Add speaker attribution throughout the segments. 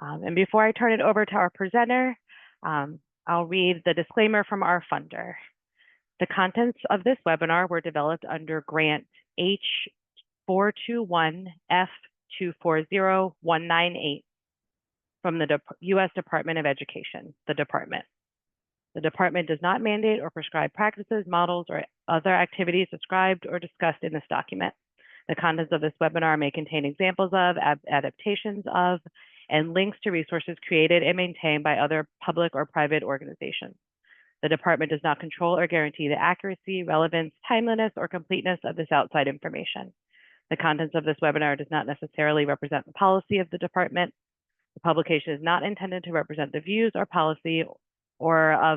Speaker 1: And before I turn it over to our presenter, I'll read the disclaimer from our funder. The contents of this webinar were developed under grant H421F240198 from the U.S. Department of Education, the department. The department does not mandate or prescribe practices, models, or other activities described or discussed in this document. The contents of this webinar may contain examples of, adaptations of, and links to resources created and maintained by other public or private organizations. The department does not control or guarantee the accuracy, relevance, timeliness, or completeness of this outside information. The contents of this webinar does not necessarily represent the policy of the department. The publication is not intended to represent the views or policy or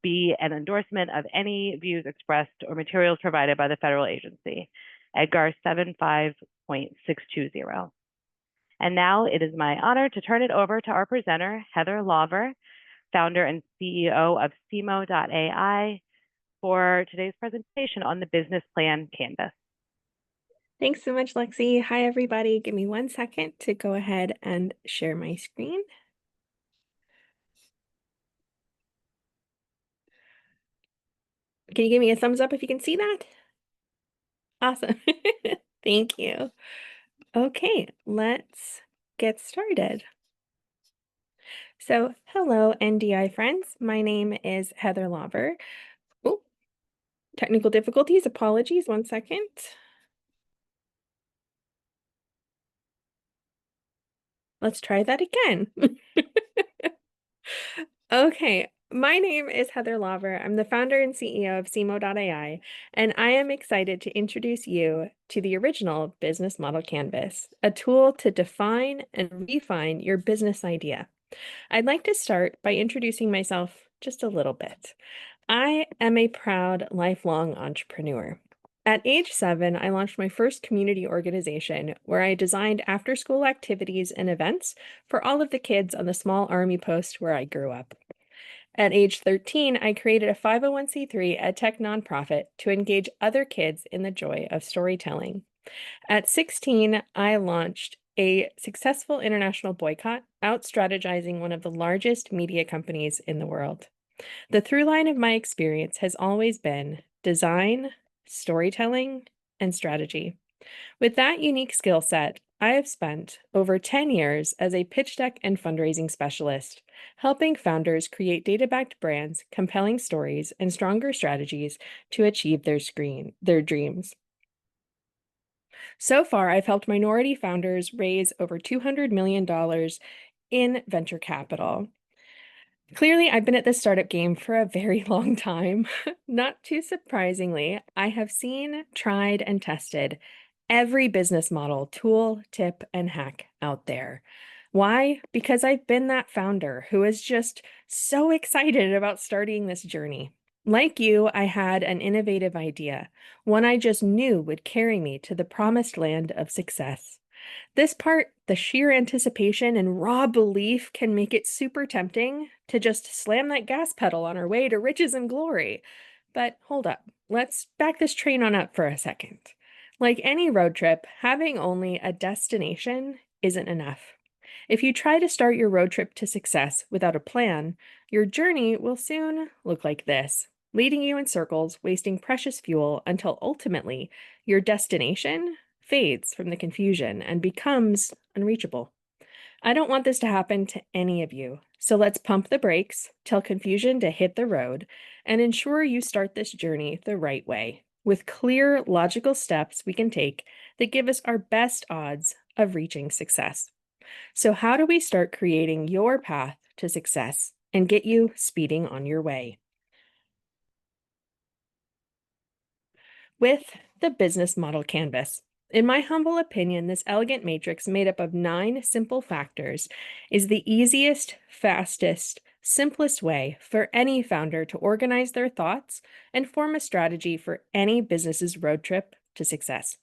Speaker 1: be an endorsement of any views expressed or materials provided by the federal agency, EDGAR 75.620. And now it is my honor to turn it over to our presenter, Heather Lawver, founder and CEO of Ceemo.ai, for today's presentation on the business plan canvas.
Speaker 2: Thanks so much, Lexi. Hi, everybody. Give me 1 second to go ahead and share my screen. Can you give me a thumbs up if you can see that? Awesome. Thank you. Okay, let's get started. So, hello, NDI friends. My name is Heather Lawver. Oh, technical difficulties. Apologies. 1 second. Let's try that again. Okay, my name is Heather Lawver. I'm the founder and CEO of Ceemo.ai, and I am excited to introduce you to the original business model canvas, a tool to define and refine your business idea. I'd like to start by introducing myself just a little bit. I am a proud lifelong entrepreneur. At age 7, I launched my first community organization where I designed after-school activities and events for all of the kids on the small army post where I grew up. At age 13, I created a 501c3 edtech nonprofit to engage other kids in the joy of storytelling. At 16, I launched a successful international boycott, out-strategizing one of the largest media companies in the world. The through line of my experience has always been design, storytelling, and strategy. With that unique skill set, I have spent over 10 years as a pitch deck and fundraising specialist, helping founders create data-backed brands, compelling stories, and stronger strategies to achieve their dreams. So far, I've helped minority founders raise over $200 million in venture capital. Clearly, I've been at this startup game for a very long time. Not too surprisingly, I have seen, tried, and tested every business model, tool, tip, and hack out there. Why? Because I've been that founder who is just so excited about starting this journey. Like you, I had an innovative idea, one I just knew would carry me to the promised land of success. This part, the sheer anticipation and raw belief, can make it super tempting to just slam that gas pedal on our way to riches and glory. But hold up, let's back this train on up for a second. Like any road trip, having only a destination isn't enough. If you try to start your road trip to success without a plan, your journey will soon look like this, leading you in circles, wasting precious fuel until ultimately your destination fades from the confusion and becomes unreachable. I don't want this to happen to any of you, so let's pump the brakes, tell confusion to hit the road, and ensure you start this journey the right way, with clear, logical steps we can take that give us our best odds of reaching success. So how do we start creating your path to success and get you speeding on your way? With the business model canvas. In my humble opinion, this elegant matrix made up of 9 simple factors is the easiest, fastest, simplest way for any founder to organize their thoughts and form a strategy for any business's road trip to success.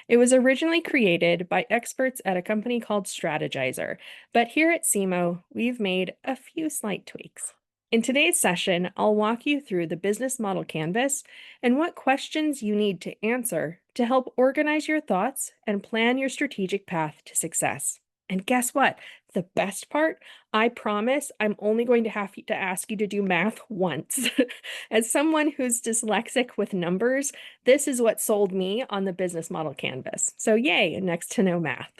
Speaker 2: It was originally created by experts at a company called Strategizer, but here at Ceemo, we've made a few slight tweaks. In today's session, I'll walk you through the business model canvas and what questions you need to answer to help organize your thoughts and plan your strategic path to success. And guess what? The best part, I promise I'm only going to have to ask you to do math once. As someone who's dyslexic with numbers, this is what sold me on the business model canvas. So yay, next to no math.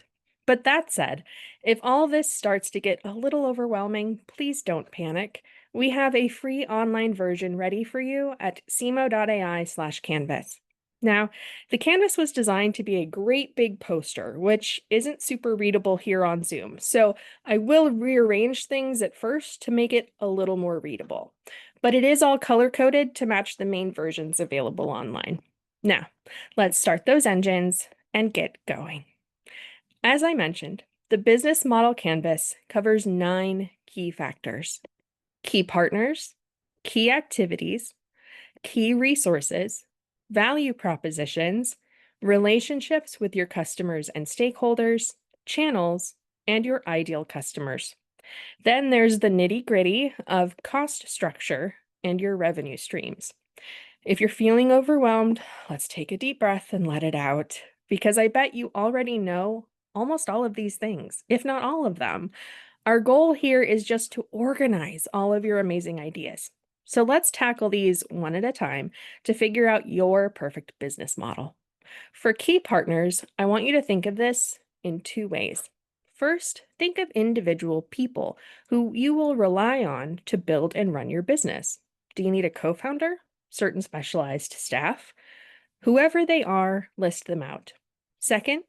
Speaker 2: But that said, if all this starts to get a little overwhelming, please don't panic. We have a free online version ready for you at Ceemo.ai/canvas. Now, the canvas was designed to be a great big poster, which isn't super readable here on Zoom. So I will rearrange things at first to make it a little more readable. But it is all color-coded to match the main versions available online. Now, let's start those engines and get going. As I mentioned, the business model canvas covers 9 key factors: key partners, key activities, key resources, value propositions, relationships with your customers and stakeholders, channels, and your ideal customers. Then there's the nitty-gritty of cost structure and your revenue streams. If you're feeling overwhelmed, let's take a deep breath and let it out, because I bet you already know almost all of these things, if not all of them. Our goal here is just to organize all of your amazing ideas. So let's tackle these one at a time to figure out your perfect business model. For key partners, I want you to think of this in 2 ways. First, think of individual people who you will rely on to build and run your business. Do you need a co-founder? Certain specialized staff? Whoever they are, list them out. Second,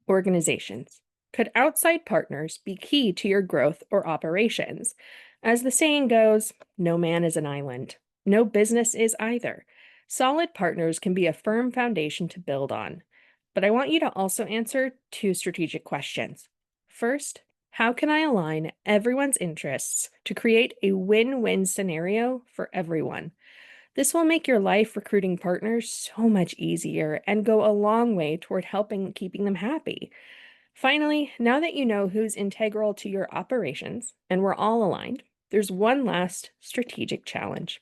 Speaker 2: organizations. Could outside partners be key to your growth or operations? As the saying goes, no man is an island. No business is either. Solid partners can be a firm foundation to build on. But I want you to also answer 2 strategic questions. First, how can I align everyone's interests to create a win-win scenario for everyone? This will make your life recruiting partners so much easier and go a long way toward helping keeping them happy. Finally, now that you know who's integral to your operations and we're all aligned, there's one last strategic challenge.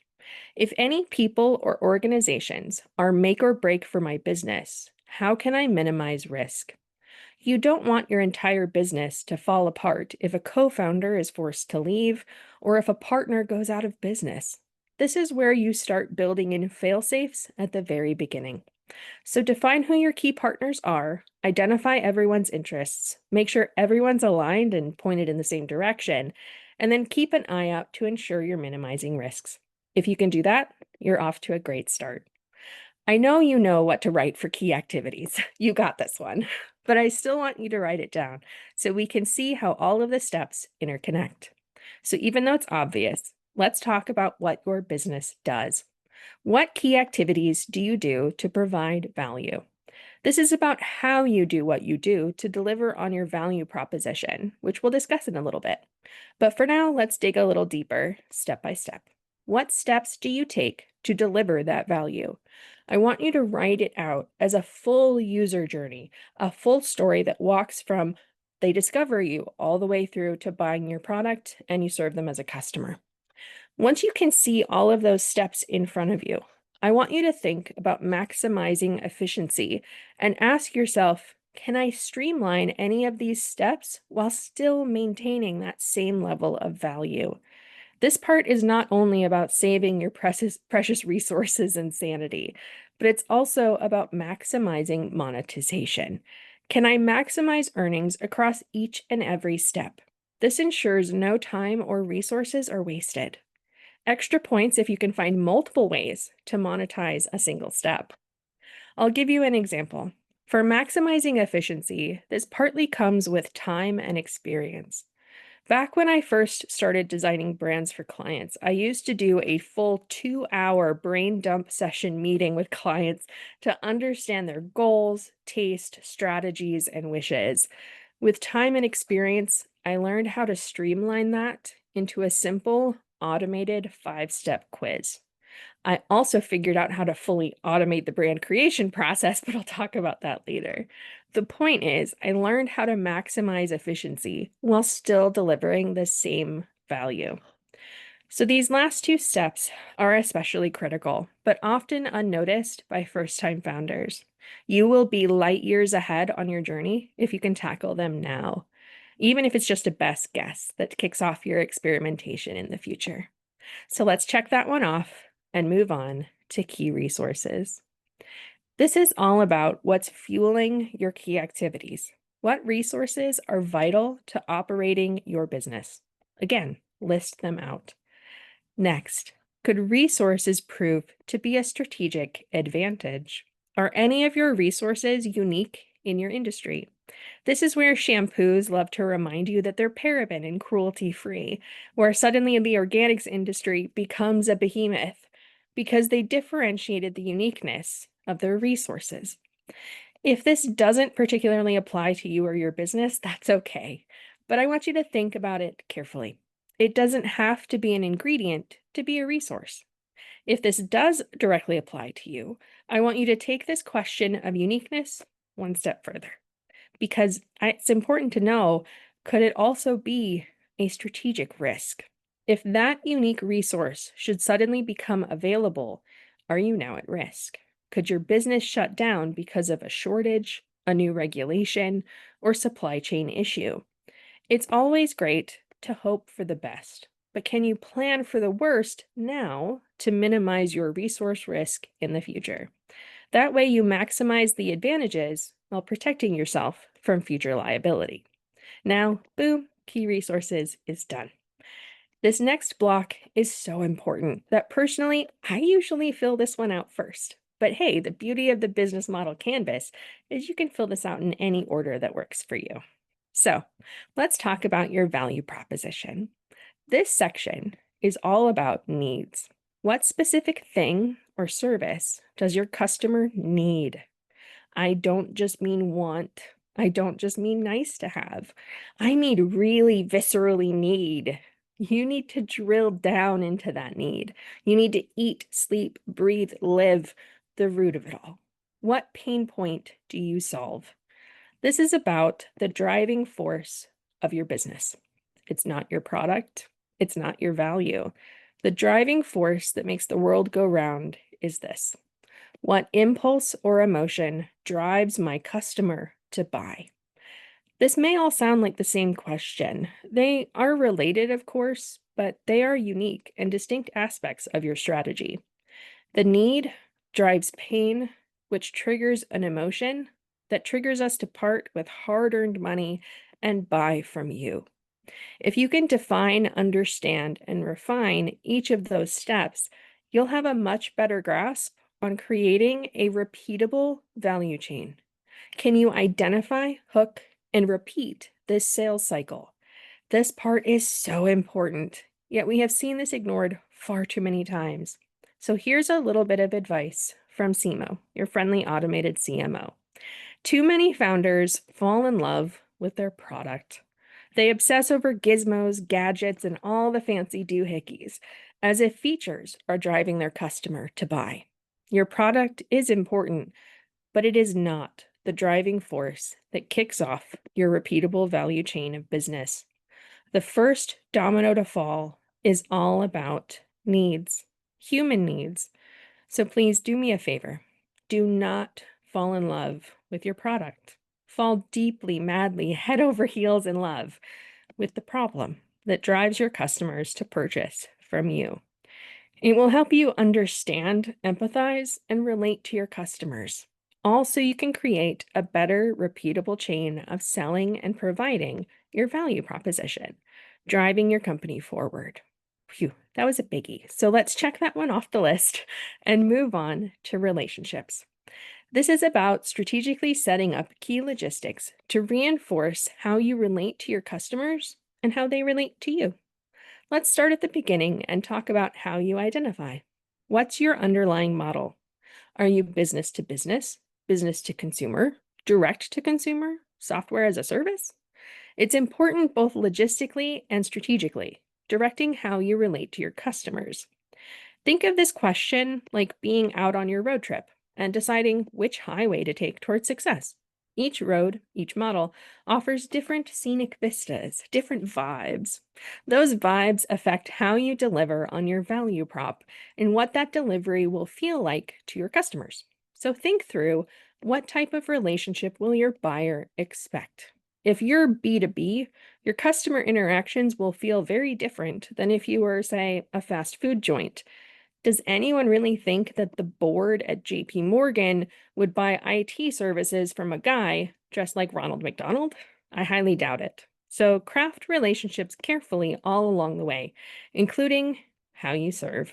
Speaker 2: If any people or organizations are make or break for my business, how can I minimize risk? You don't want your entire business to fall apart if a co-founder is forced to leave or if a partner goes out of business. This is where you start building in fail-safes at the very beginning. So define who your key partners are, identify everyone's interests, make sure everyone's aligned and pointed in the same direction, and then keep an eye out to ensure you're minimizing risks. If you can do that, you're off to a great start. I know what to write for key activities. You got this one. But I still want you to write it down so we can see how all of the steps interconnect. So even though it's obvious, let's talk about what your business does. What key activities do you do to provide value? This is about how you do what you do to deliver on your value proposition, which we'll discuss in a little bit. But for now, let's dig a little deeper, step by step. What steps do you take to deliver that value? I want you to write it out as a full user journey, a full story that walks from they discover you all the way through to buying your product and you serve them as a customer. Once you can see all of those steps in front of you, I want you to think about maximizing efficiency and ask yourself, can I streamline any of these steps while still maintaining that same level of value? This part is not only about saving your precious resources and sanity, but it's also about maximizing monetization. Can I maximize earnings across each and every step? This ensures no time or resources are wasted. Extra points if you can find multiple ways to monetize a single step. I'll give you an example. For maximizing efficiency, this partly comes with time and experience. Back when I first started designing brands for clients, I used to do a full 2-hour brain dump session meeting with clients to understand their goals, taste, strategies, and wishes. With time and experience, I learned how to streamline that into a simple, automated 5-step quiz. I also figured out how to fully automate the brand creation process, but I'll talk about that later. The point is, I learned how to maximize efficiency while still delivering the same value. So these last 2 steps are especially critical, but often unnoticed by first-time founders. You will be light years ahead on your journey if you can tackle them now. even if it's just a best guess that kicks off your experimentation in the future. So let's check that one off and move on to key resources. This is all about what's fueling your key activities. What resources are vital to operating your business? Again, list them out. Next, could resources prove to be a strategic advantage? Are any of your resources unique in your industry? This is where shampoos love to remind you that they're paraben and cruelty-free, where suddenly the organics industry becomes a behemoth because they differentiated the uniqueness of their resources. If this doesn't particularly apply to you or your business, that's okay. But I want you to think about it carefully. It doesn't have to be an ingredient to be a resource. If this does directly apply to you, I want you to take this question of uniqueness one step further because it's important to know, could it also be a strategic risk? If that unique resource should suddenly become available, are you now at risk? Could your business shut down because of a shortage, a new regulation, or supply chain issue? It's always great to hope for the best, but can you plan for the worst now to minimize your resource risk in the future? That way you maximize the advantages while protecting yourself from future liability. Now, boom, key resources is done. This next block is so important that personally, I usually fill this one out first. But hey, the beauty of the business model canvas is you can fill this out in any order that works for you. So let's talk about your value proposition. This section is all about needs. What specific thing or service does your customer need? I don't just mean want. I don't just mean nice to have. I mean really viscerally need. You need to drill down into that need. You need to eat, sleep, breathe, live, the root of it all. What pain point do you solve? This is about the driving force of your business. It's not your product. It's not your value. The driving force that makes the world go round is this. What impulse or emotion drives my customer to buy? This may all sound like the same question. They are related, of course, but they are unique and distinct aspects of your strategy. The need drives pain, which triggers an emotion that triggers us to part with hard-earned money and buy from you. If you can define, understand, and refine each of those steps, you'll have a much better grasp on creating a repeatable value chain. Can you identify, hook, and repeat this sales cycle? This part is so important, yet we have seen this ignored far too many times. So here's a little bit of advice from Ceemo, your friendly automated CMO. Too many founders fall in love with their product. They obsess over gizmos, gadgets, and all the fancy doohickeys, as if features are driving their customer to buy. Your product is important, but it is not the driving force that kicks off your repeatable value chain of business. The first domino to fall is all about needs, human needs. So please do me a favor. Do not fall in love with your product. Fall deeply, madly, head over heels in love with the problem that drives your customers to purchase from you. It will help you understand, empathize, and relate to your customers. Also, you can create a better, repeatable chain of selling and providing your value proposition, driving your company forward. Phew, that was a biggie. So let's check that one off the list and move on to relationships. This is about strategically setting up key logistics to reinforce how you relate to your customers and how they relate to you. Let's start at the beginning and talk about how you identify. What's your underlying model? Are you business to business, business to consumer, direct to consumer, software as a service? It's important both logistically and strategically, directing how you relate to your customers. Think of this question like being out on your road trip and deciding which highway to take towards success. Each road, each model, offers different scenic vistas, different vibes. Those vibes affect how you deliver on your value prop and what that delivery will feel like to your customers. So think through, what type of relationship will your buyer expect? If you're B2B, your customer interactions will feel very different than if you were, say, a fast food joint. Does anyone really think that the board at JP Morgan would buy IT services from a guy dressed like Ronald McDonald? I highly doubt it. So craft relationships carefully all along the way, including how you serve.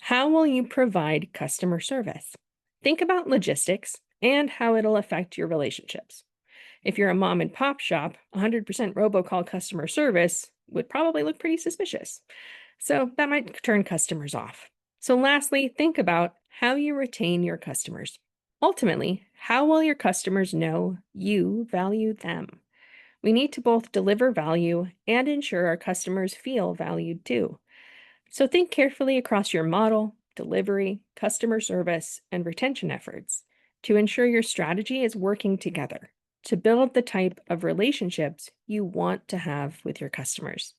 Speaker 2: How will you provide customer service? Think about logistics and how it'll affect your relationships. If you're a mom and pop shop, 100% robocall customer service would probably look pretty suspicious. So that might turn customers off. So lastly, think about how you retain your customers. Ultimately, how will your customers know you value them? We need to both deliver value and ensure our customers feel valued too. So think carefully across your model, delivery, customer service, and retention efforts to ensure your strategy is working together to build the type of relationships you want to have with your customers.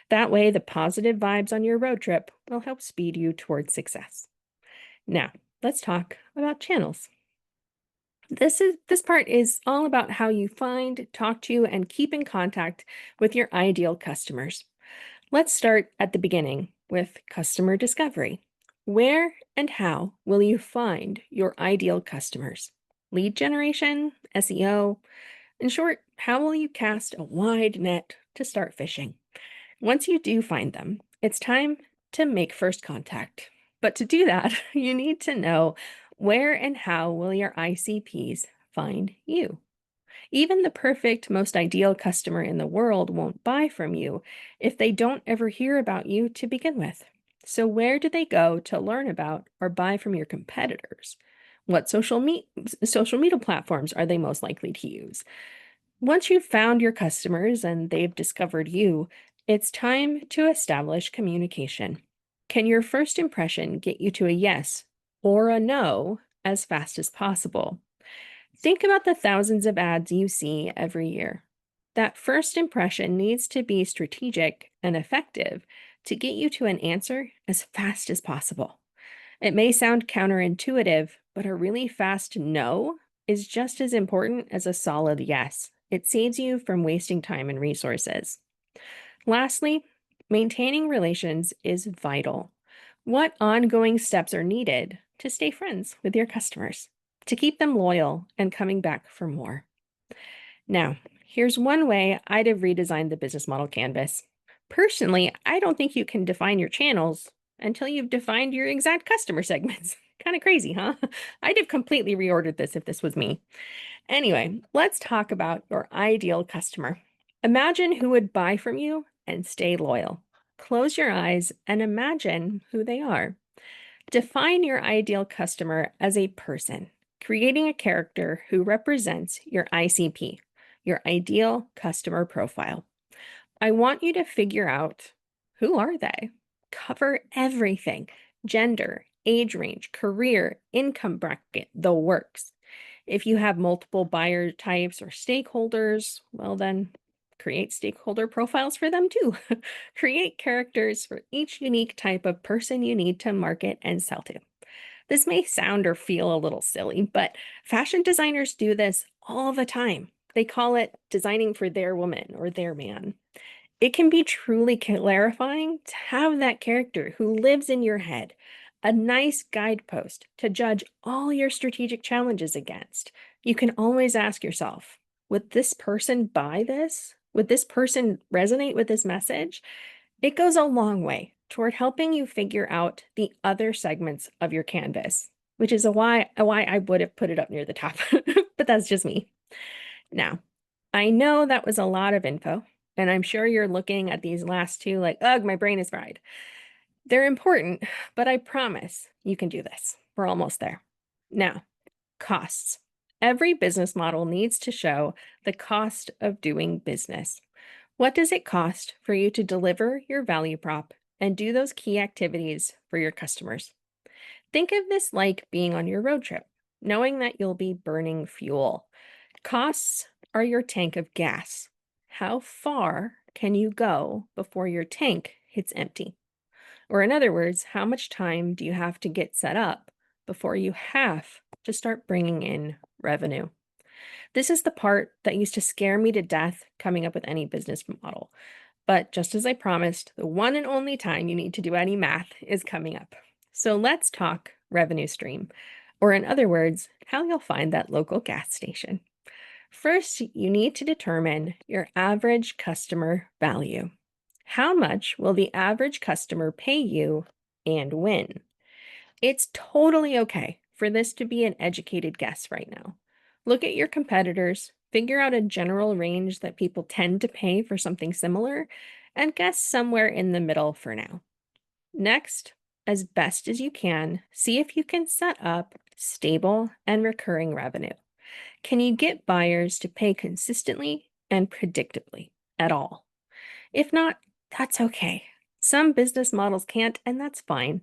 Speaker 2: That way, the positive vibes on your road trip will help speed you towards success. Now, let's talk about channels. This part is all about how you find, talk to, and keep in contact with your ideal customers. Let's start at the beginning with customer discovery. Where and how will you find your ideal customers? Lead generation, SEO. In short, how will you cast a wide net to start fishing? Once you do find them, it's time to make first contact. But to do that, you need to know where and how will your ICPs find you. Even the perfect, most ideal customer in the world won't buy from you if they don't ever hear about you to begin with. So where do they go to learn about or buy from your competitors? What social media platforms are they most likely to use? Once you've found your customers and they've discovered you, it's time to establish communication. Can your first impression get you to a yes or a no as fast as possible? Think about the thousands of ads you see every year. That first impression needs to be strategic and effective to get you to an answer as fast as possible. It may sound counterintuitive, but a really fast no is just as important as a solid yes. It saves you from wasting time and resources. Lastly, maintaining relations is vital. What ongoing steps are needed to stay friends with your customers, to keep them loyal and coming back for more? Now, here's one way I'd have redesigned the business model canvas. Personally, I don't think you can define your channels until you've defined your exact customer segments. Kind of crazy, huh? I'd have completely reordered this if this was me. Anyway, let's talk about your ideal customer. Imagine who would buy from you and stay loyal. Close your eyes and imagine who they are. Define your ideal customer as a person, creating a character who represents your ICP, your ideal customer profile. I want you to figure out, who are they? Cover everything: gender, age range, career, income bracket, the works. If you have multiple buyer types or stakeholders, well then create stakeholder profiles for them too. Create characters for each unique type of person you need to market and sell to. This may sound or feel a little silly, but fashion designers do this all the time. They call it designing for their woman or their man. It can be truly clarifying to have that character who lives in your head, a nice guidepost to judge all your strategic challenges against. You can always ask yourself, would this person buy this? Would this person resonate with this message? It goes a long way toward helping you figure out the other segments of your canvas, which is why I would have put it up near the top, but that's just me. Now, I know that was a lot of info, and I'm sure you're looking at these last two like, ugh, my brain is fried. They're important, but I promise you can do this. We're almost there. Now, costs. Every business model needs to show the cost of doing business. What does it cost for you to deliver your value prop and do those key activities for your customers? Think of this like being on your road trip, knowing that you'll be burning fuel. Costs are your tank of gas. How far can you go before your tank hits empty? Or in other words, how much time do you have to get set up before you have to start bringing in revenue? This is the part that used to scare me to death coming up with any business model. But just as I promised, the one and only time you need to do any math is coming up. So let's talk revenue stream, or in other words, how you'll find that local gas station. First, you need to determine your average customer value. How much will the average customer pay you and when? It's totally okay for this to be an educated guess right now. Look at your competitors, figure out a general range that people tend to pay for something similar, and guess somewhere in the middle for now. Next, as best as you can, see if you can set up stable and recurring revenue. Can you get buyers to pay consistently and predictably at all? If not, that's okay. Some business models can't, and that's fine.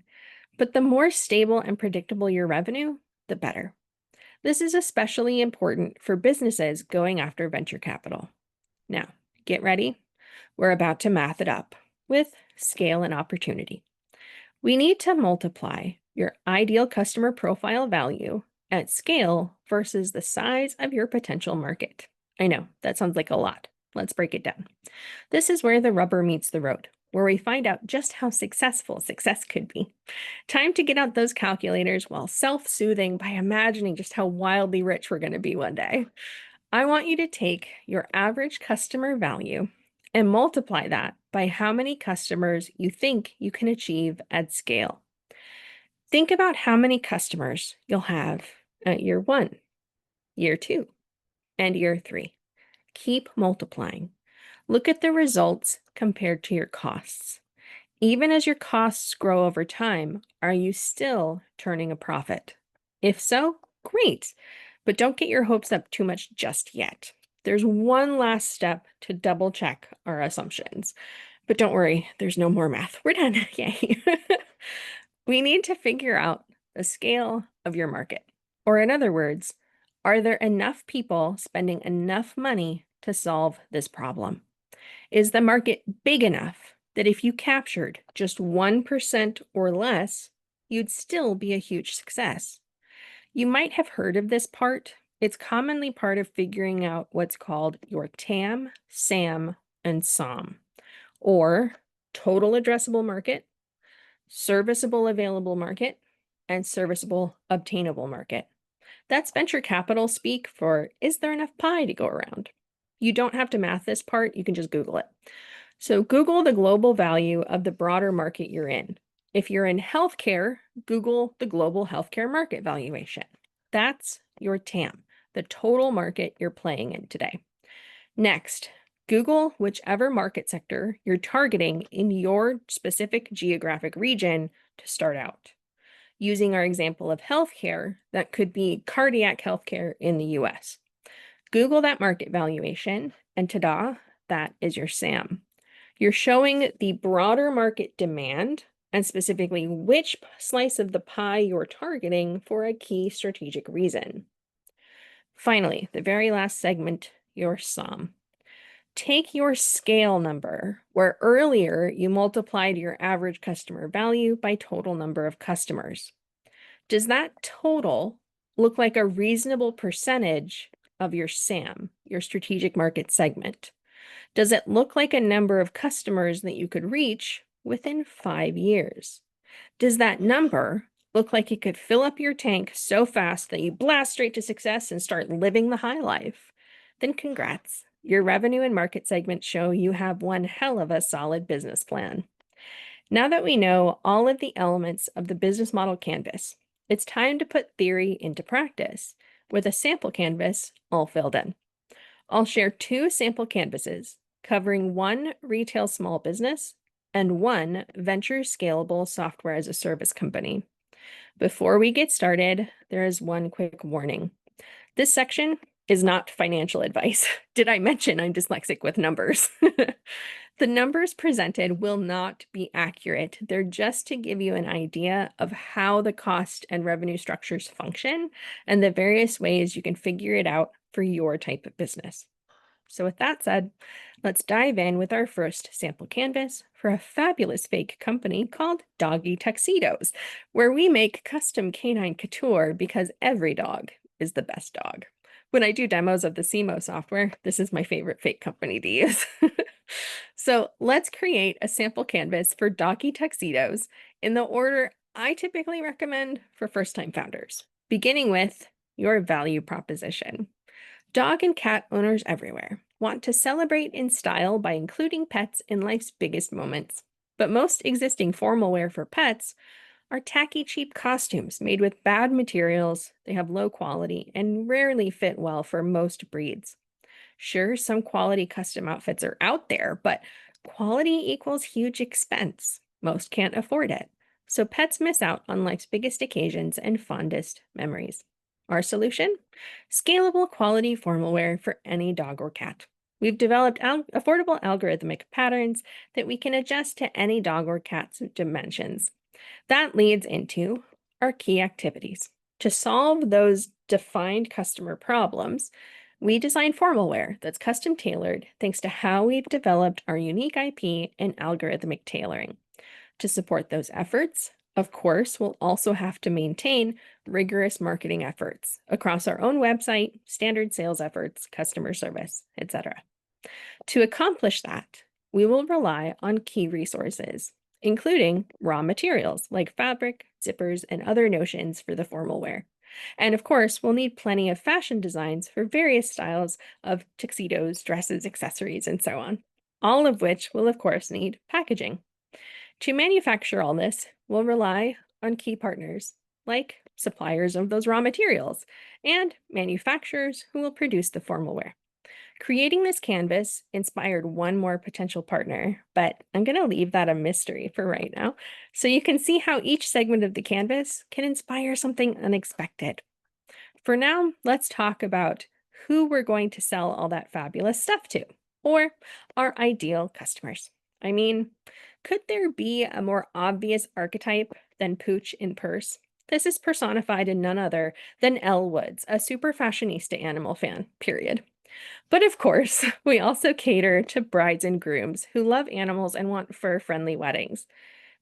Speaker 2: But the more stable and predictable your revenue, the better. This is especially important for businesses going after venture capital. Now, get ready. We're about to math it up with scale and opportunity. We need to multiply your ideal customer profile value at scale versus the size of your potential market. I know, that sounds like a lot. Let's break it down. This is where the rubber meets the road, where we find out just how successful success could be. Time to get out those calculators while self-soothing by imagining just how wildly rich we're going to be one day. I want you to take your average customer value and multiply that by how many customers you think you can achieve at scale. Think about how many customers you'll have at year 1, year 2, and year 3. Keep multiplying. Look at the results compared to your costs. Even as your costs grow over time, are you still turning a profit? If so, great, but don't get your hopes up too much just yet. There's one last step to double check our assumptions. But don't worry, there's no more math. We're done. Yay. We need to figure out the scale of your market. Or in other words, are there enough people spending enough money to solve this problem? Is the market big enough that if you captured just 1% or less, you'd still be a huge success? You might have heard of this part. It's commonly part of figuring out what's called your TAM, SAM, and SOM, or total addressable market, serviceable available market, and serviceable obtainable market. That's venture capital speak for, is there enough pie to go around? You don't have to math this part, you can just Google it. So Google the global value of the broader market you're in. If you're in healthcare, Google the global healthcare market valuation. That's your TAM, the total market you're playing in today. Next, Google whichever market sector you're targeting in your specific geographic region to start out. Using our example of healthcare, that could be cardiac healthcare in the US. Google that market valuation, and ta-da, that is your SAM. You're showing the broader market demand and specifically which slice of the pie you're targeting for a key strategic reason. Finally, the very last segment, your SOM. Take your scale number, where earlier you multiplied your average customer value by total number of customers. Does that total look like a reasonable percentage of your SAM, your strategic market segment? Does it look like a number of customers that you could reach within 5 years? Does that number look like it could fill up your tank so fast that you blast straight to success and start living the high life? Then congrats. Your revenue and market segments show you have one hell of a solid business plan. Now that we know all of the elements of the business model canvas, it's time to put theory into practice with a sample canvas all filled in. I'll share 2 sample canvases covering 1 retail small business and 1 venture scalable software as a service company. Before we get started, there is one quick warning. This section is not financial advice. Did I mention I'm dyslexic with numbers? The numbers presented will not be accurate. They're just to give you an idea of how the cost and revenue structures function and the various ways you can figure it out for your type of business. So with that said, let's dive in with our first sample canvas for a fabulous fake company called Doggy Tuxedos, where we make custom canine couture because every dog is the best dog. When I do demos of the Ceemo software, this is my favorite fake company to use. So let's create a sample canvas for doggy tuxedos in the order I typically recommend for first-time founders, beginning with your value proposition. Dog and cat owners everywhere want to celebrate in style by including pets in life's biggest moments. But most existing formal wear for pets are tacky, cheap costumes made with bad materials, they have low quality, and rarely fit well for most breeds. Sure, some quality custom outfits are out there, but quality equals huge expense. Most can't afford it. So pets miss out on life's biggest occasions and fondest memories. Our solution? Scalable quality formal wear for any dog or cat. We've developed affordable algorithmic patterns that we can adjust to any dog or cat's dimensions. That leads into our key activities. To solve those defined customer problems, we design formal wear that's custom tailored thanks to how we've developed our unique IP and algorithmic tailoring. To support those efforts, of course, we'll also have to maintain rigorous marketing efforts across our own website, standard sales efforts, customer service, etc. To accomplish that, we will rely on key resources, including raw materials like fabric, zippers, and other notions for the formal wear. And of course, we'll need plenty of fashion designs for various styles of tuxedos, dresses, accessories, and so on, all of which will, of course, need packaging. To manufacture all this, we'll rely on key partners, like suppliers of those raw materials and manufacturers who will produce the formal wear. Creating this canvas inspired one more potential partner, but I'm going to leave that a mystery for right now, so you can see how each segment of the canvas can inspire something unexpected. For now, let's talk about who we're going to sell all that fabulous stuff to, or our ideal customers. I mean, could there be a more obvious archetype than Pooch in purse? This is personified in none other than Elle Woods, a super fashionista animal fan, period. But of course, we also cater to brides and grooms who love animals and want fur-friendly weddings.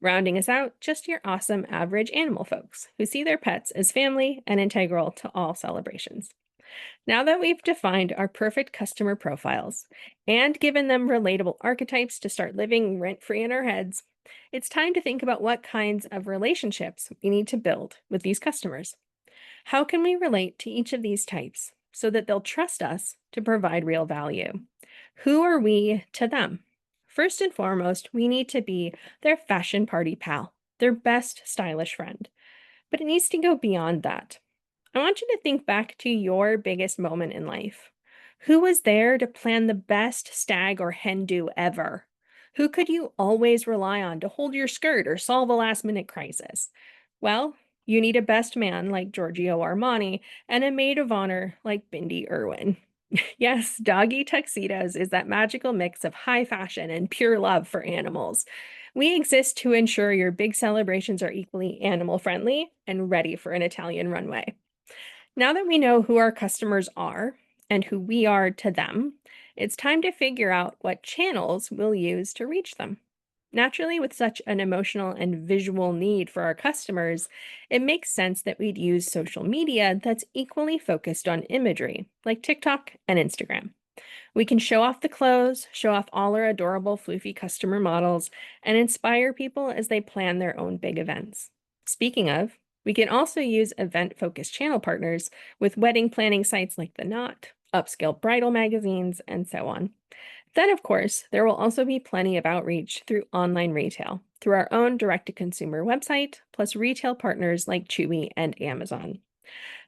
Speaker 2: Rounding us out, just your awesome average animal folks who see their pets as family and integral to all celebrations. Now that we've defined our perfect customer profiles and given them relatable archetypes to start living rent-free in our heads, it's time to think about what kinds of relationships we need to build with these customers. How can we relate to each of these types so that they'll trust us to provide real value? Who are we to them? First and foremost, we need to be their fashion party pal, their best stylish friend. But it needs to go beyond that. I want you to think back to your biggest moment in life. Who was there to plan the best stag or hen do ever? Who could you always rely on to hold your skirt or solve a last minute crisis? Well, you need a best man like Giorgio Armani and a maid of honor like Bindi Irwin. Yes, doggy tuxedos is that magical mix of high fashion and pure love for animals. We exist to ensure your big celebrations are equally animal friendly and ready for an Italian runway. Now that we know who our customers are and who we are to them, it's time to figure out what channels we'll use to reach them. Naturally, with such an emotional and visual need for our customers, it makes sense that we'd use social media that's equally focused on imagery, like TikTok and Instagram. We can show off the clothes, show off all our adorable, floofy customer models, and inspire people as they plan their own big events. Speaking of, we can also use event-focused channel partners with wedding planning sites like The Knot, upscale bridal magazines, and so on. Then, of course, there will also be plenty of outreach through online retail, through our own direct-to-consumer website, plus retail partners like Chewy and Amazon.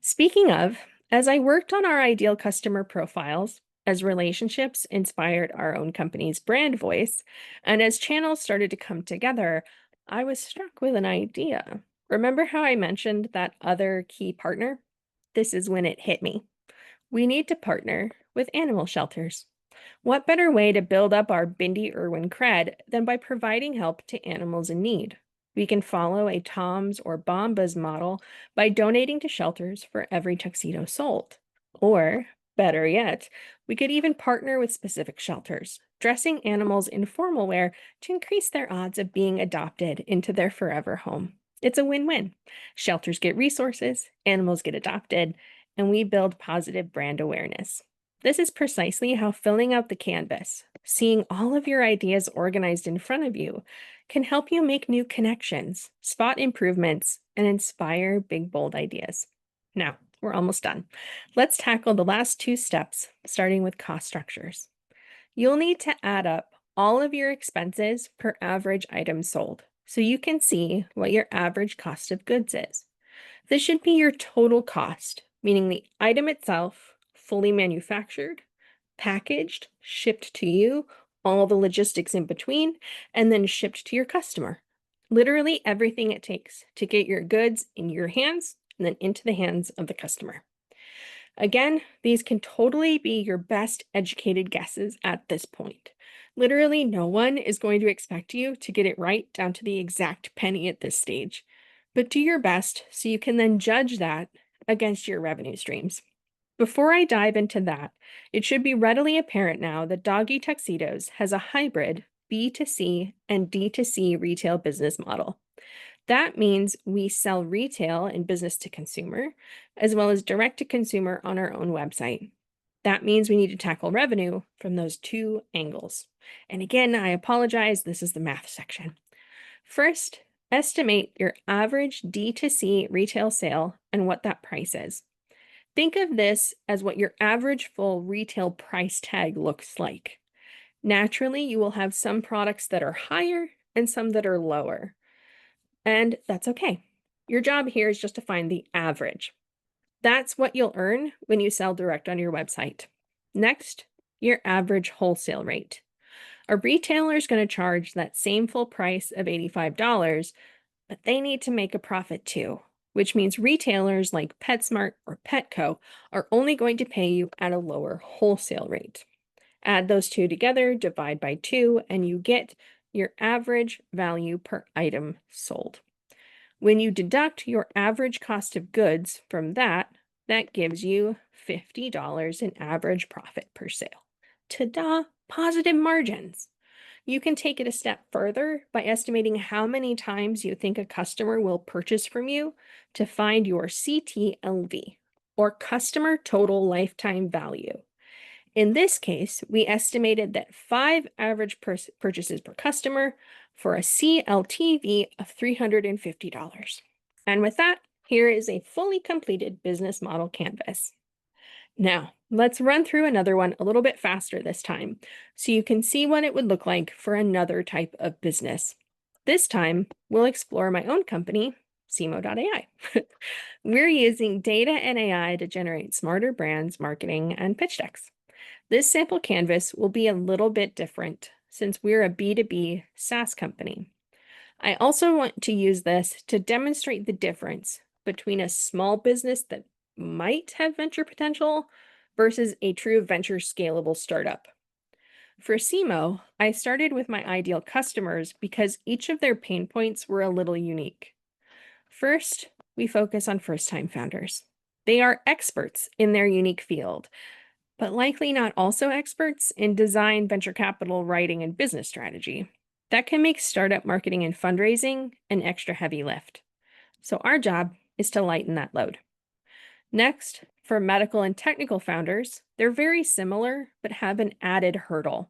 Speaker 2: Speaking of, as I worked on our ideal customer profiles, as relationships inspired our own company's brand voice, and as channels started to come together, I was struck with an idea. Remember how I mentioned that other key partner? This is when it hit me. We need to partner with animal shelters. What better way to build up our Bindi Irwin cred than by providing help to animals in need? We can follow a Tom's or Bomba's model by donating to shelters for every tuxedo sold. Or, better yet, we could even partner with specific shelters, dressing animals in formal wear to increase their odds of being adopted into their forever home. It's a win-win. Shelters get resources, animals get adopted, and we build positive brand awareness. This is precisely how filling out the canvas, seeing all of your ideas organized in front of you, can help you make new connections, spot improvements, and inspire big, bold ideas. Now, we're almost done. Let's tackle the last two steps, starting with cost structures. You'll need to add up all of your expenses per average item sold so you can see what your average cost of goods is. This should be your total cost, meaning the item itself, fully manufactured, packaged, shipped to you, all the logistics in between, and then shipped to your customer. Literally everything it takes to get your goods in your hands and then into the hands of the customer. Again, these can totally be your best educated guesses at this point. Literally, no one is going to expect you to get it right down to the exact penny at this stage, but do your best so you can then judge that against your revenue streams. Before I dive into that, it should be readily apparent now that Doggy Tuxedos has a hybrid B2C and D2C retail business model. That means we sell retail and business to consumer, as well as direct to consumer on our own website. That means we need to tackle revenue from those two angles. And again, I apologize, this is the math section. First, estimate your average D2C retail sale and what that price is. Think of this as what your average full retail price tag looks like. Naturally, you will have some products that are higher and some that are lower. And that's okay. Your job here is just to find the average. That's what you'll earn when you sell direct on your website. Next, your average wholesale rate. A retailer is going to charge that same full price of $85, but they need to make a profit too, which means retailers like PetSmart or Petco are only going to pay you at a lower wholesale rate. Add those two together, divide by 2, and you get your average value per item sold. When you deduct your average cost of goods from that, that gives you $50 in average profit per sale. Ta-da! Positive margins. You can take it a step further by estimating how many times you think a customer will purchase from you to find your CTLV, or customer total lifetime value. In this case, we estimated that 5 average purchases per customer for a CLTV of $350. And with that, here is a fully completed business model canvas. Now, let's run through another one a little bit faster this time, so you can see what it would look like for another type of business. This time, we'll explore my own company, Ceemo.ai. We're using data and AI to generate smarter brands, marketing, and pitch decks. This sample canvas will be a little bit different since we're a B2B SaaS company. I also want to use this to demonstrate the difference between a small business that might have venture potential versus a true venture scalable startup. For Ceemo, I started with my ideal customers because each of their pain points were a little unique. First, we focus on first-time founders. They are experts in their unique field, but likely not also experts in design, venture capital, writing, and business strategy. That can make startup marketing and fundraising an extra heavy lift. So our job is to lighten that load. Next, for medical and technical founders, they're very similar, but have an added hurdle.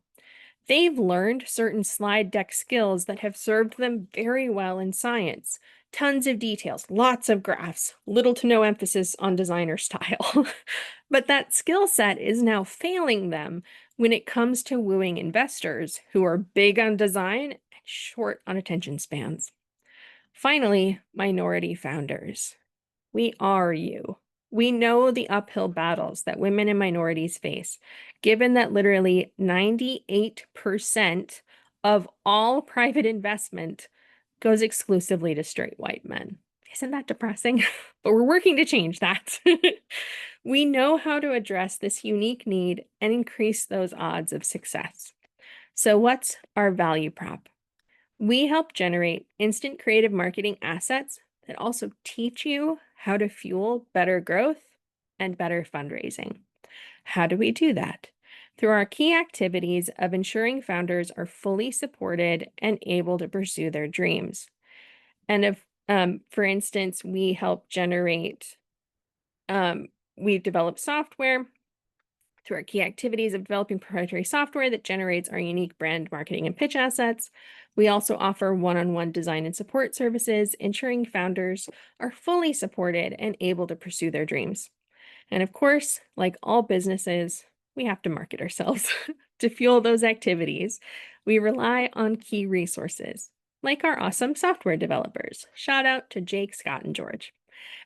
Speaker 2: They've learned certain slide deck skills that have served them very well in science. Tons of details, lots of graphs, little to no emphasis on designer style. But that skill set is now failing them when it comes to wooing investors who are big on design and short on attention spans. Finally, minority founders. We are you. We know the uphill battles that women and minorities face, given that literally 98% of all private investment goes exclusively to straight white men. Isn't that depressing? But we're working to change that. We know how to address this unique need and increase those odds of success. So what's our value prop? We help generate instant creative marketing assets that also teach you how to fuel better growth and better fundraising. How do we do that? Through our key activities of ensuring founders are fully supported and able to pursue their dreams. And if, for instance, we help generate We've developed software through our key activities of developing proprietary software that generates our unique brand marketing and pitch assets. We also offer one-on-one design and support services, ensuring founders are fully supported and able to pursue their dreams. And of course, like all businesses, we have to market ourselves. To fuel those activities, we rely on key resources, like our awesome software developers. Shout out to Jake, Scott, and George.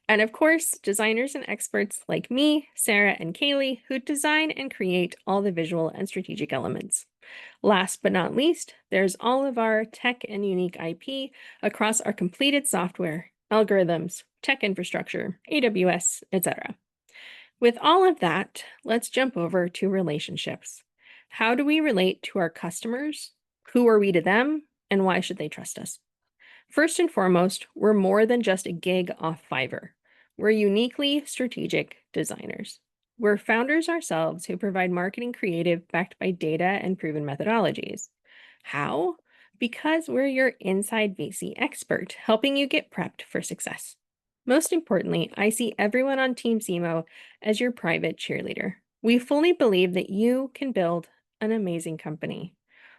Speaker 2: And of course, designers and experts like me, Sarah, and Kaylee, who design and create all the visual and strategic elements. Last but not least, there's all of our tech and unique IP across our completed software, algorithms, tech infrastructure, AWS, etc. With all of that, let's jump over to relationships. How do we relate to our customers? Who are we to them? And why should they trust us? First and foremost, we're more than just a gig off Fiverr. We're uniquely strategic designers. We're founders ourselves who provide marketing creative backed by data and proven methodologies. How? Because we're your inside VC expert, helping you get prepped for success. Most importantly, I see everyone on Team Ceemo as your private cheerleader. We fully believe that you can build an amazing company.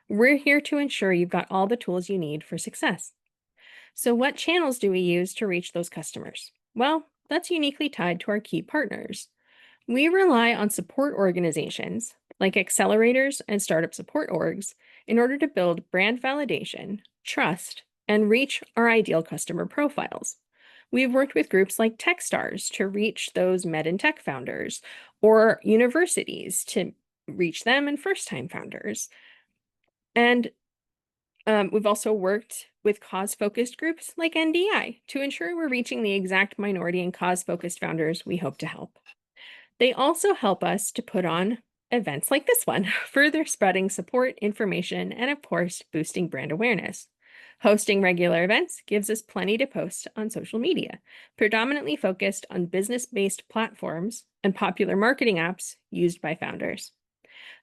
Speaker 2: We're here to ensure you've got all the tools you need for success. So what channels do we use to reach those customers? Well, that's uniquely tied to our key partners. We rely on support organizations like accelerators and startup support orgs in order to build brand validation, trust, and reach our ideal customer profiles. We've worked with groups like Techstars to reach those med and tech founders, or universities to reach them and first-time founders. And we've also worked with cause-focused groups like NDI to ensure we're reaching the exact minority and cause-focused founders we hope to help. They also help us to put on events like this one, further spreading support, information, and of course, boosting brand awareness. Hosting regular events gives us plenty to post on social media, predominantly focused on business-based platforms and popular marketing apps used by founders.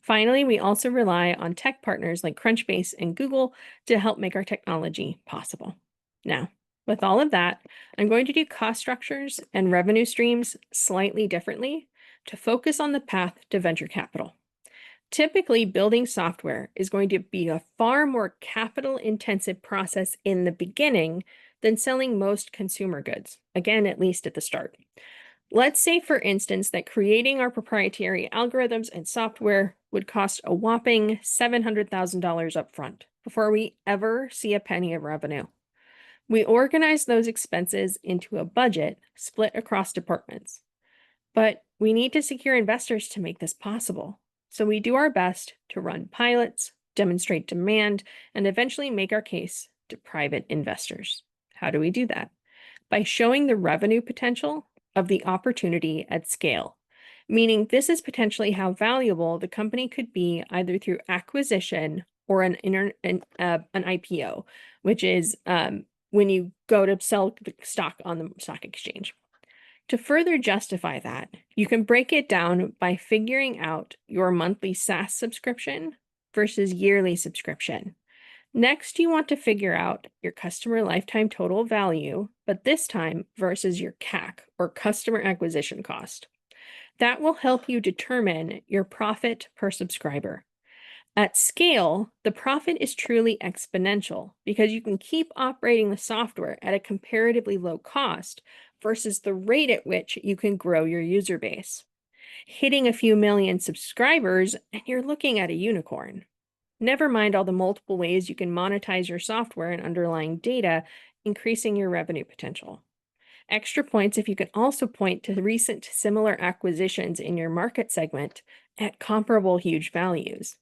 Speaker 2: Finally, we also rely on tech partners like Crunchbase and Google to help make our technology possible. Now, with all of that, I'm going to do cost structures and revenue streams slightly differently to focus on the path to venture capital. Typically, building software is going to be a far more capital-intensive process in the beginning than selling most consumer goods, again, at least at the start. Let's say, for instance, that creating our proprietary algorithms and software would cost a whopping $700,000 upfront before we ever see a penny of revenue. We organize those expenses into a budget split across departments. But we need to secure investors to make this possible. So we do our best to run pilots, demonstrate demand, and eventually make our case to private investors. How do we do that? By showing the revenue potential of the opportunity at scale, meaning this is potentially how valuable the company could be either through acquisition or an IPO, which is when you go to sell the stock on the stock exchange. To further justify that, you can break it down by figuring out your monthly SaaS subscription versus yearly subscription. Next, you want to figure out your customer lifetime total value, but this time versus your CAC, or customer acquisition cost. That will help you determine your profit per subscriber. At scale, the profit is truly exponential because you can keep operating the software at a comparatively low cost versus the rate at which you can grow your user base. Hitting a few million subscribers, and you're looking at a unicorn. Never mind all the multiple ways you can monetize your software and underlying data, increasing your revenue potential. Extra points if you can also point to recent similar acquisitions in your market segment at comparable huge values.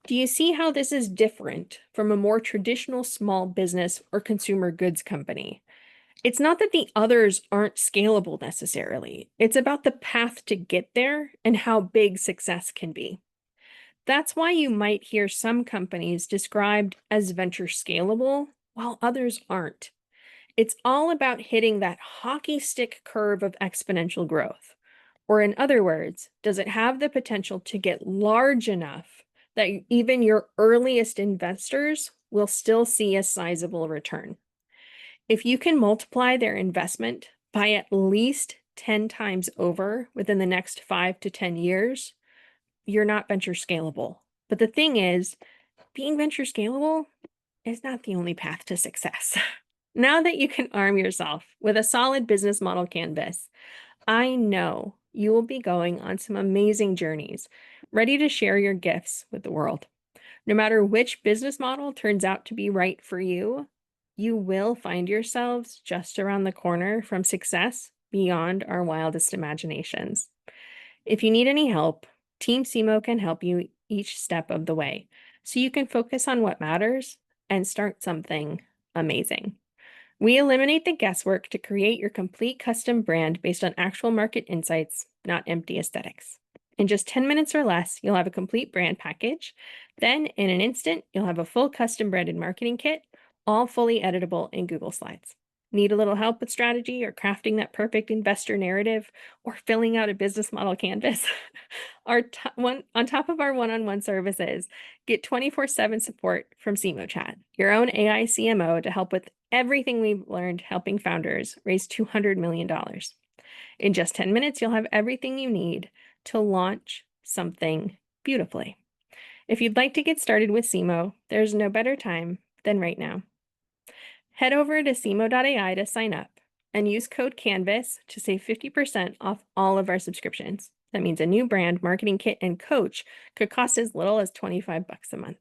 Speaker 2: Do you see how this is different from a more traditional small business or consumer goods company? It's not that the others aren't scalable necessarily. It's about the path to get there and how big success can be. That's why you might hear some companies described as venture scalable, while others aren't. It's all about hitting that hockey stick curve of exponential growth. Or in other words, does it have the potential to get large enough that even your earliest investors will still see a sizable return? If you can multiply their investment by at least 10 times over within the next 5 to 10 years, you're not venture scalable. But the thing is, being venture scalable is not the only path to success. Now that you can arm yourself with a solid business model canvas, I know you will be going on some amazing journeys, ready to share your gifts with the world. No matter which business model turns out to be right for you, you will find yourselves just around the corner from success beyond our wildest imaginations. If you need any help, Team Ceemo can help you each step of the way so you can focus on what matters and start something amazing. We eliminate the guesswork to create your complete custom brand based on actual market insights, not empty aesthetics. In just 10 minutes or less, you'll have a complete brand package. Then, in an instant, you'll have a full custom branded marketing kit, all fully editable in Google Slides. Need a little help with strategy or crafting that perfect investor narrative or filling out a business model canvas? On top of our one-on-one services, get 24/7 support from Ceemo Chat, your own AI CMO to help with everything we've learned helping founders raise $200 million. In just 10 minutes, you'll have everything you need to launch something beautifully. If you'd like to get started with Ceemo, there's no better time than right now. Head over to Ceemo.ai to sign up and use code CANVAS to save 50% off all of our subscriptions. That means a new brand, marketing kit, and coach could cost as little as $25 a month.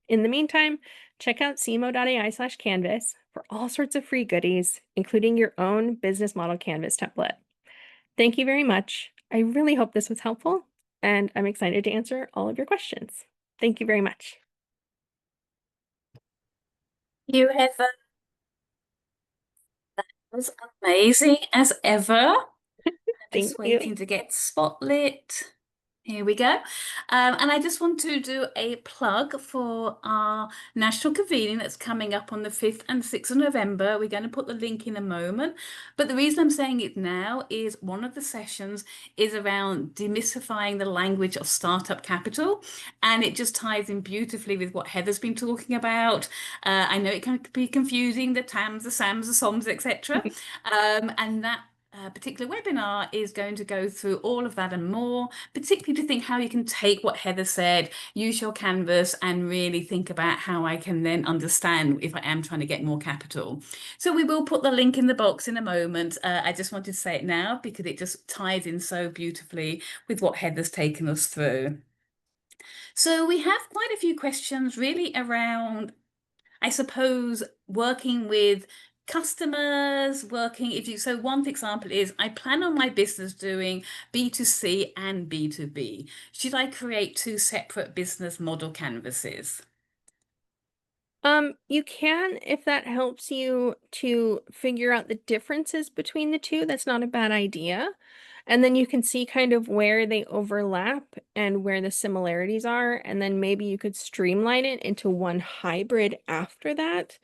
Speaker 2: In the meantime, check out Ceemo.ai/canvas for all sorts of free goodies, including your own business model canvas template. Thank you very much. I really hope this was helpful, and I'm excited to answer all of your questions. Thank you very much.
Speaker 3: You, Heather. That was amazing as ever. I'm
Speaker 2: Thank
Speaker 3: just
Speaker 2: you.
Speaker 3: waiting to get spotlit. Here we go. And I just want to do a plug for our national convening that's coming up on the 5th and 6th of November. We're going to put the link in a moment. But the reason I'm saying it now is one of the sessions is around demystifying the language of startup capital. And it just ties in beautifully with what Heather's been talking about. I know it can be confusing, the TAMs, the SAMs, the SOMs, etc. And that particular webinar is going to go through all of that and more, particularly to think how you can take what Heather said, use your canvas and really think about how I can then understand if I am trying to get more capital. So we will put the link in the box in a moment. I just wanted to say it now because it just ties in so beautifully with what Heather's taken us through. So we have quite a few questions really around, I suppose, working with customers, so one example is I plan on my business doing B2C and B2B. Should I create two separate business model canvases?
Speaker 2: You can, if that helps you to figure out the differences between the two, that's not a bad idea. And then you can see kind of where they overlap and where the similarities are. And then maybe you could streamline it into one hybrid after that.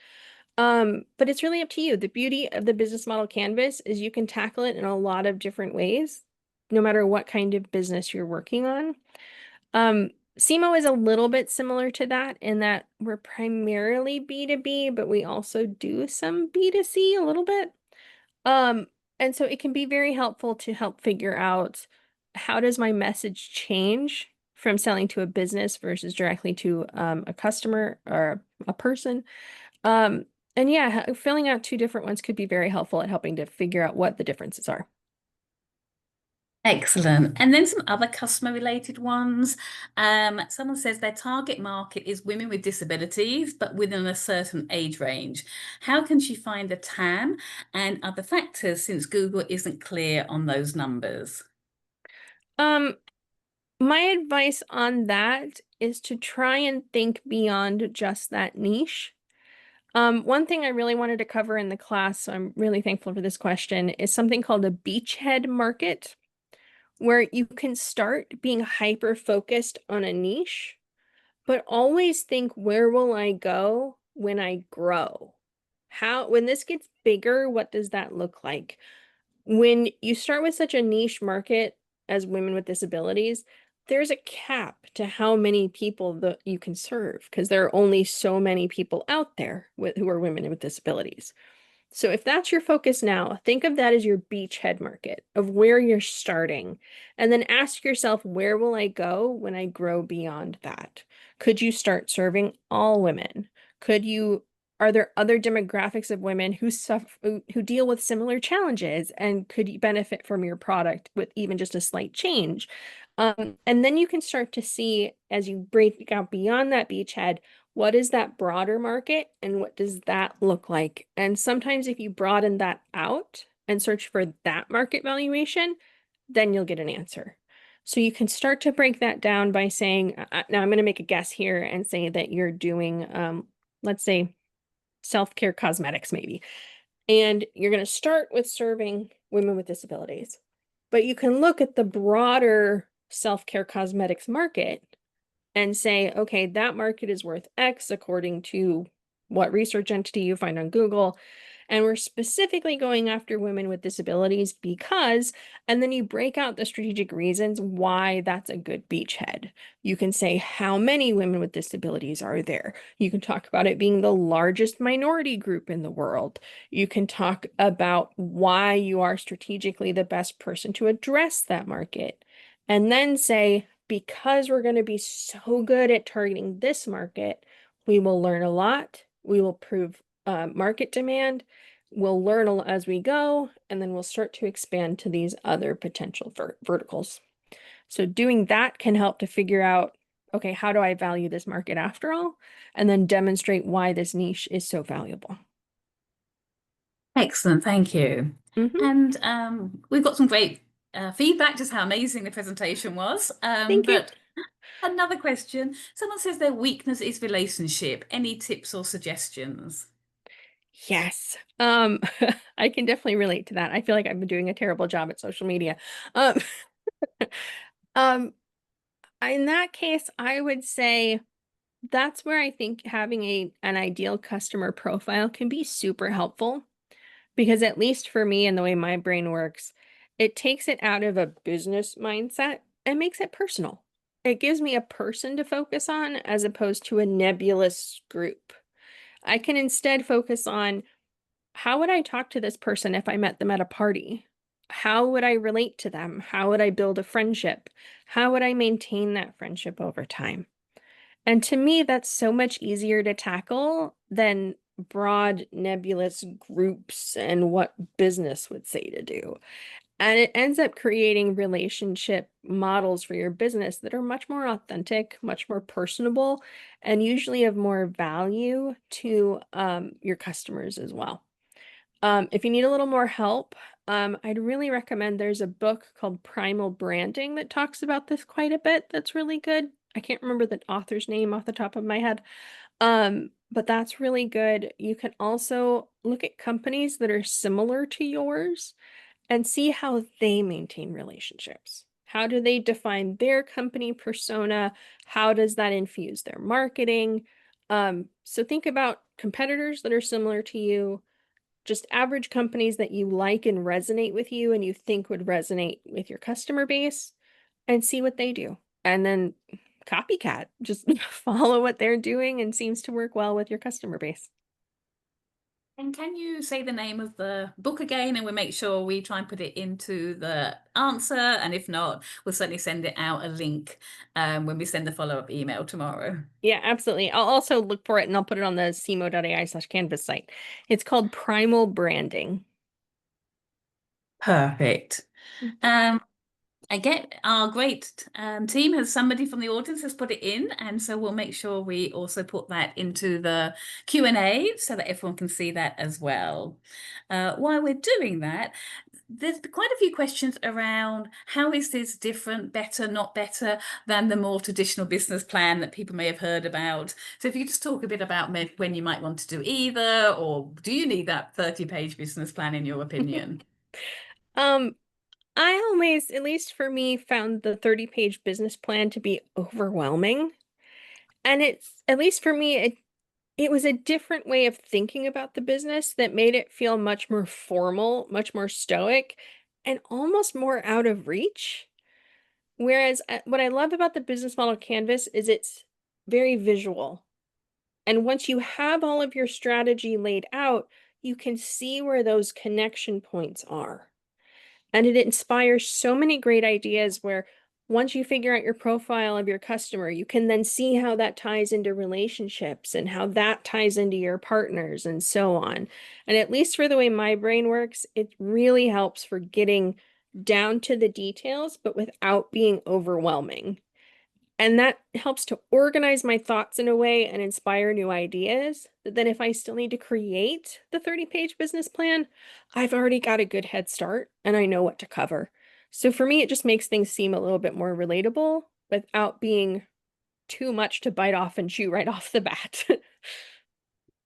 Speaker 2: But it's really up to you. The beauty of the business model canvas is you can tackle it in a lot of different ways, no matter what kind of business you're working on. Ceemo is a little bit similar to that in that we're primarily B2B, but we also do some B2C a little bit. And so it can be very helpful to help figure out how does my message change from selling to a business versus directly to a customer or a person. And yeah, filling out two different ones could be very helpful at helping to figure out what the differences are.
Speaker 3: Excellent. And then some other customer related ones. Someone says their target market is women with disabilities, but within a certain age range. How can she find the TAM and other factors since Google isn't clear on those numbers?
Speaker 2: My advice on that is to try and think beyond just that niche. One thing I really wanted to cover in the class, so I'm really thankful for this question, is something called a beachhead market, where you can start being hyper focused on a niche, but always think, where will I go when I grow? When this gets bigger, what does that look like? When you start with such a niche market as women with disabilities, there's a cap to how many people that you can serve because there are only so many people out there who are women with disabilities. So if that's your focus now, think of that as your beachhead market of where you're starting. And then ask yourself, where will I go when I grow beyond that? Could you start serving all women? Are there other demographics of women who who deal with similar challenges and could you benefit from your product with even just a slight change? And then you can start to see as you break out beyond that beachhead, what is that broader market and what does that look like? And sometimes if you broaden that out and search for that market valuation, then you'll get an answer. So you can start to break that down by saying, now I'm going to make a guess here and say that you're doing, let's say, self-care cosmetics maybe. And you're going to start with serving women with disabilities. But you can look at the broader self-care cosmetics market and say, okay, that market is worth X according to what research entity you find on Google. And we're specifically going after women with disabilities because, and then you break out the strategic reasons why that's a good beachhead. You can say, how many women with disabilities are there? You can talk about it being the largest minority group in the world. You can talk about why you are strategically the best person to address that market. And then say, because we're going to be so good at targeting this market, we will learn a lot. We will prove market demand. We'll learn as we go, and then we'll start to expand to these other potential verticals. So doing that can help to figure out, okay, how do I value this market after all? And then demonstrate why this niche is so valuable.
Speaker 3: Excellent, thank you.
Speaker 2: Mhm.
Speaker 3: And we've got some great feedback, just how amazing the presentation was.
Speaker 2: Thank you.
Speaker 3: But another question, someone says their weakness is relationship. Any tips or suggestions?
Speaker 2: Yes. I can definitely relate to that. I feel like I've been doing a terrible job at social media. Um, um, in that case, I would say that's where I think having an ideal customer profile can be super helpful because at least for me and the way my brain works, it takes it out of a business mindset and makes it personal. It gives me a person to focus on as opposed to a nebulous group. I can instead focus on how would I talk to this person if I met them at a party? How would I relate to them? How would I build a friendship? How would I maintain that friendship over time? And to me, that's so much easier to tackle than broad, nebulous groups and what business would say to do. And it ends up creating relationship models for your business that are much more authentic, much more personable, and usually of more value to your customers as well. If you need a little more help, I'd really recommend there's a book called Primal Branding that talks about this quite a bit. That's really good. I can't remember the author's name off the top of my head. But that's really good. You can also look at companies that are similar to yours and see how they maintain relationships. How do they define their company persona? How does that infuse their marketing? So think about competitors that are similar to you, just average companies that you like and resonate with you and you think would resonate with your customer base and see what they do. And then copycat, just follow what they're doing and seems to work well with your customer base.
Speaker 3: And can you say the name of the book again? And we'll make sure we try and put it into the answer. And if not, we'll certainly send it out a link when we send the follow-up email tomorrow.
Speaker 2: Yeah, absolutely. I'll also look for it and I'll put it on the Ceemo.ai/Canvas site. It's called Primal Branding.
Speaker 3: Perfect.
Speaker 2: Mhm.
Speaker 3: Um, I get our great team has somebody from the audience has put it in, and so we'll make sure we also put that into the Q&A so that everyone can see that as well. While we're doing that, there's quite a few questions around how is this different, better, not better than the more traditional business plan that people may have heard about. So if you just talk a bit about when you might want to do either, or do you need that 30-page business plan in your opinion?
Speaker 2: Um, I always, at least for me, found the 30-page business plan to be overwhelming. And it's, at least for me, it was a different way of thinking about the business that made it feel much more formal, much more stoic, and almost more out of reach. Whereas what I love about the business model canvas is it's very visual. And once you have all of your strategy laid out, you can see where those connection points are. And it inspires so many great ideas where once you figure out your profile of your customer, you can then see how that ties into relationships and how that ties into your partners and so on. And at least for the way my brain works, it really helps for getting down to the details, but without being overwhelming. And that helps to organize my thoughts in a way and inspire new ideas that then if I still need to create the 30-page business plan, I've already got a good head start and I know what to cover. So for me, it just makes things seem a little bit more relatable without being too much to bite off and chew right off the bat.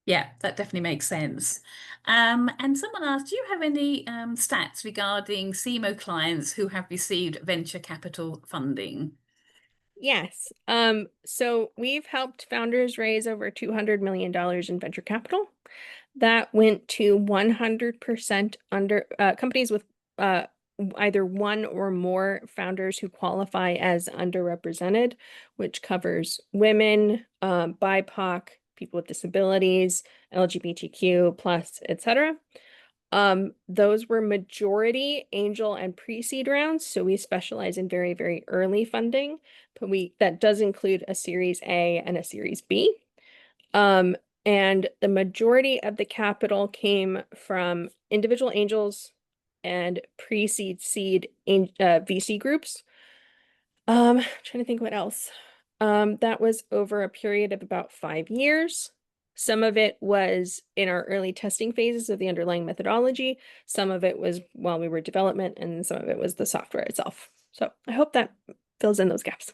Speaker 3: Yeah, that definitely makes sense. And someone asked, do you have any stats regarding Ceemo clients who have received venture capital funding?
Speaker 2: Yes. So we've helped founders raise over $200 million in venture capital. That went to 100% under companies with uh, either one or more founders who qualify as underrepresented, which covers women, BIPOC, people with disabilities, LGBTQ plus, etc. Those were majority angel and pre-seed rounds, so we specialize in very, very early funding, but that does include a Series A and a Series B. Um, and the majority of the capital came from individual angels and pre-seed seed VC groups. Trying to think what else. That was over a period of about 5 years. Some of it was in our early testing phases of the underlying methodology. Some of it was while we were development, and some of it was the software itself. So I hope that fills in those gaps.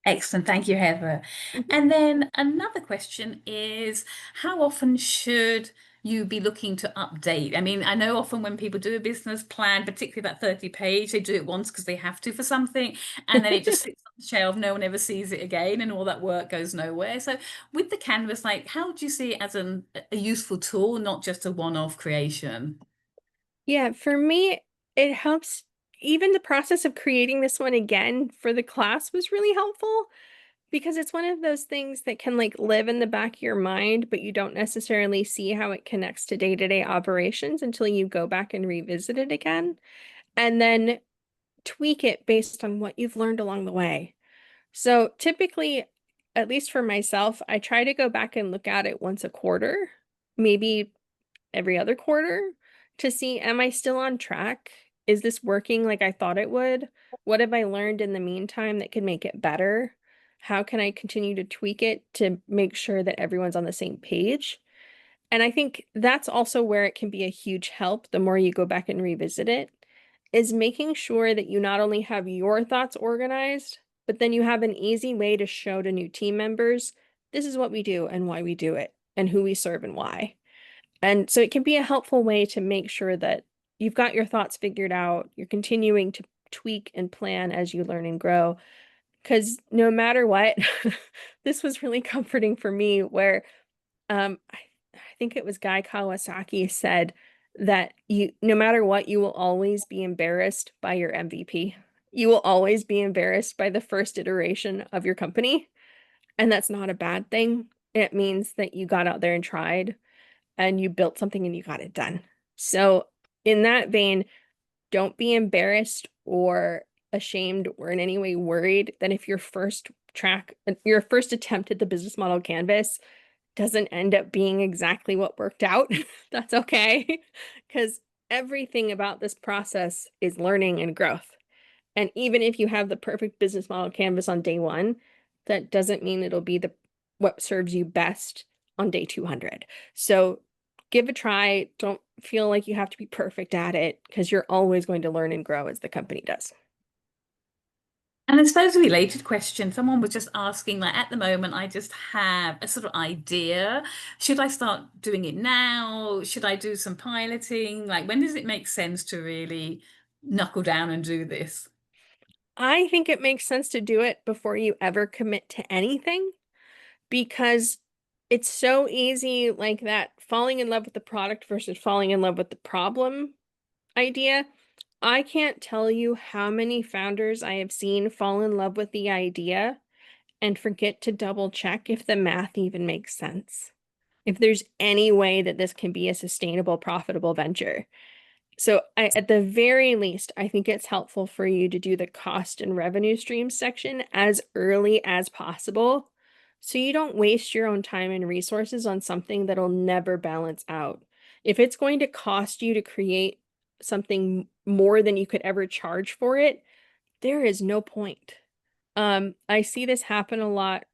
Speaker 3: Excellent. Thank you, Heather.
Speaker 2: Mhm.
Speaker 3: And then another question is, how often should you be looking to update? I mean, I know often when people do a business plan, particularly that 30-page, they do it once because they have to for something, and then it just sits on the shelf, no one ever sees it again, and all that work goes nowhere. So with the canvas, like, how do you see it as a useful tool, not just a one-off creation?
Speaker 2: Yeah, for me, it helps. Even the process of creating this one again for the class was really helpful because it's one of those things that can like live in the back of your mind, but you don't necessarily see how it connects to day-to-day operations until you go back and revisit it again and then tweak it based on what you've learned along the way. So typically, at least for myself, I try to go back and look at it once a quarter, maybe every other quarter to see, am I still on track? Is this working like I thought it would? What have I learned in the meantime that could make it better? How can I continue to tweak it to make sure that everyone's on the same page? And I think that's also where it can be a huge help the more you go back and revisit it, is making sure that you not only have your thoughts organized, but then you have an easy way to show to new team members, this is what we do and why we do it, and who we serve and why. And so it can be a helpful way to make sure that you've got your thoughts figured out, you're continuing to tweak and plan as you learn and grow. Because no matter what, this was really comforting for me where I think it was Guy Kawasaki said that no matter what, you will always be embarrassed by your MVP. You will always be embarrassed by the first iteration of your company. And that's not a bad thing. It means that you got out there and tried and you built something and you got it done. So, in that vein, don't be embarrassed or ashamed or in any way worried that if your first attempt at the business model canvas doesn't end up being exactly what worked out. That's okay. Because everything about this process is learning and growth. And even if you have the perfect business model canvas on day one, that doesn't mean it'll be the what serves you best on day 200. So give a try. Don't feel like you have to be perfect at it because you're always going to learn and grow as the company does.
Speaker 3: And I suppose a related question, someone was just asking, like, at the moment, I just have a sort of idea. Should I start doing it now? Should I do some piloting? Like, when does it make sense to really knuckle down and do this?
Speaker 2: I think it makes sense to do it before you ever commit to anything because it's so easy like that falling in love with the product versus falling in love with the problem idea. I can't tell you how many founders I have seen fall in love with the idea and forget to double check if the math even makes sense. if there's any way that this can be a sustainable, profitable venture. So at the very least, I think it's helpful for you to do the cost and revenue streams section as early as possible, so you don't waste your own time and resources on something that'll never balance out. If it's going to cost you to create something more than you could ever charge for it, there is no point. I see this happen a lot.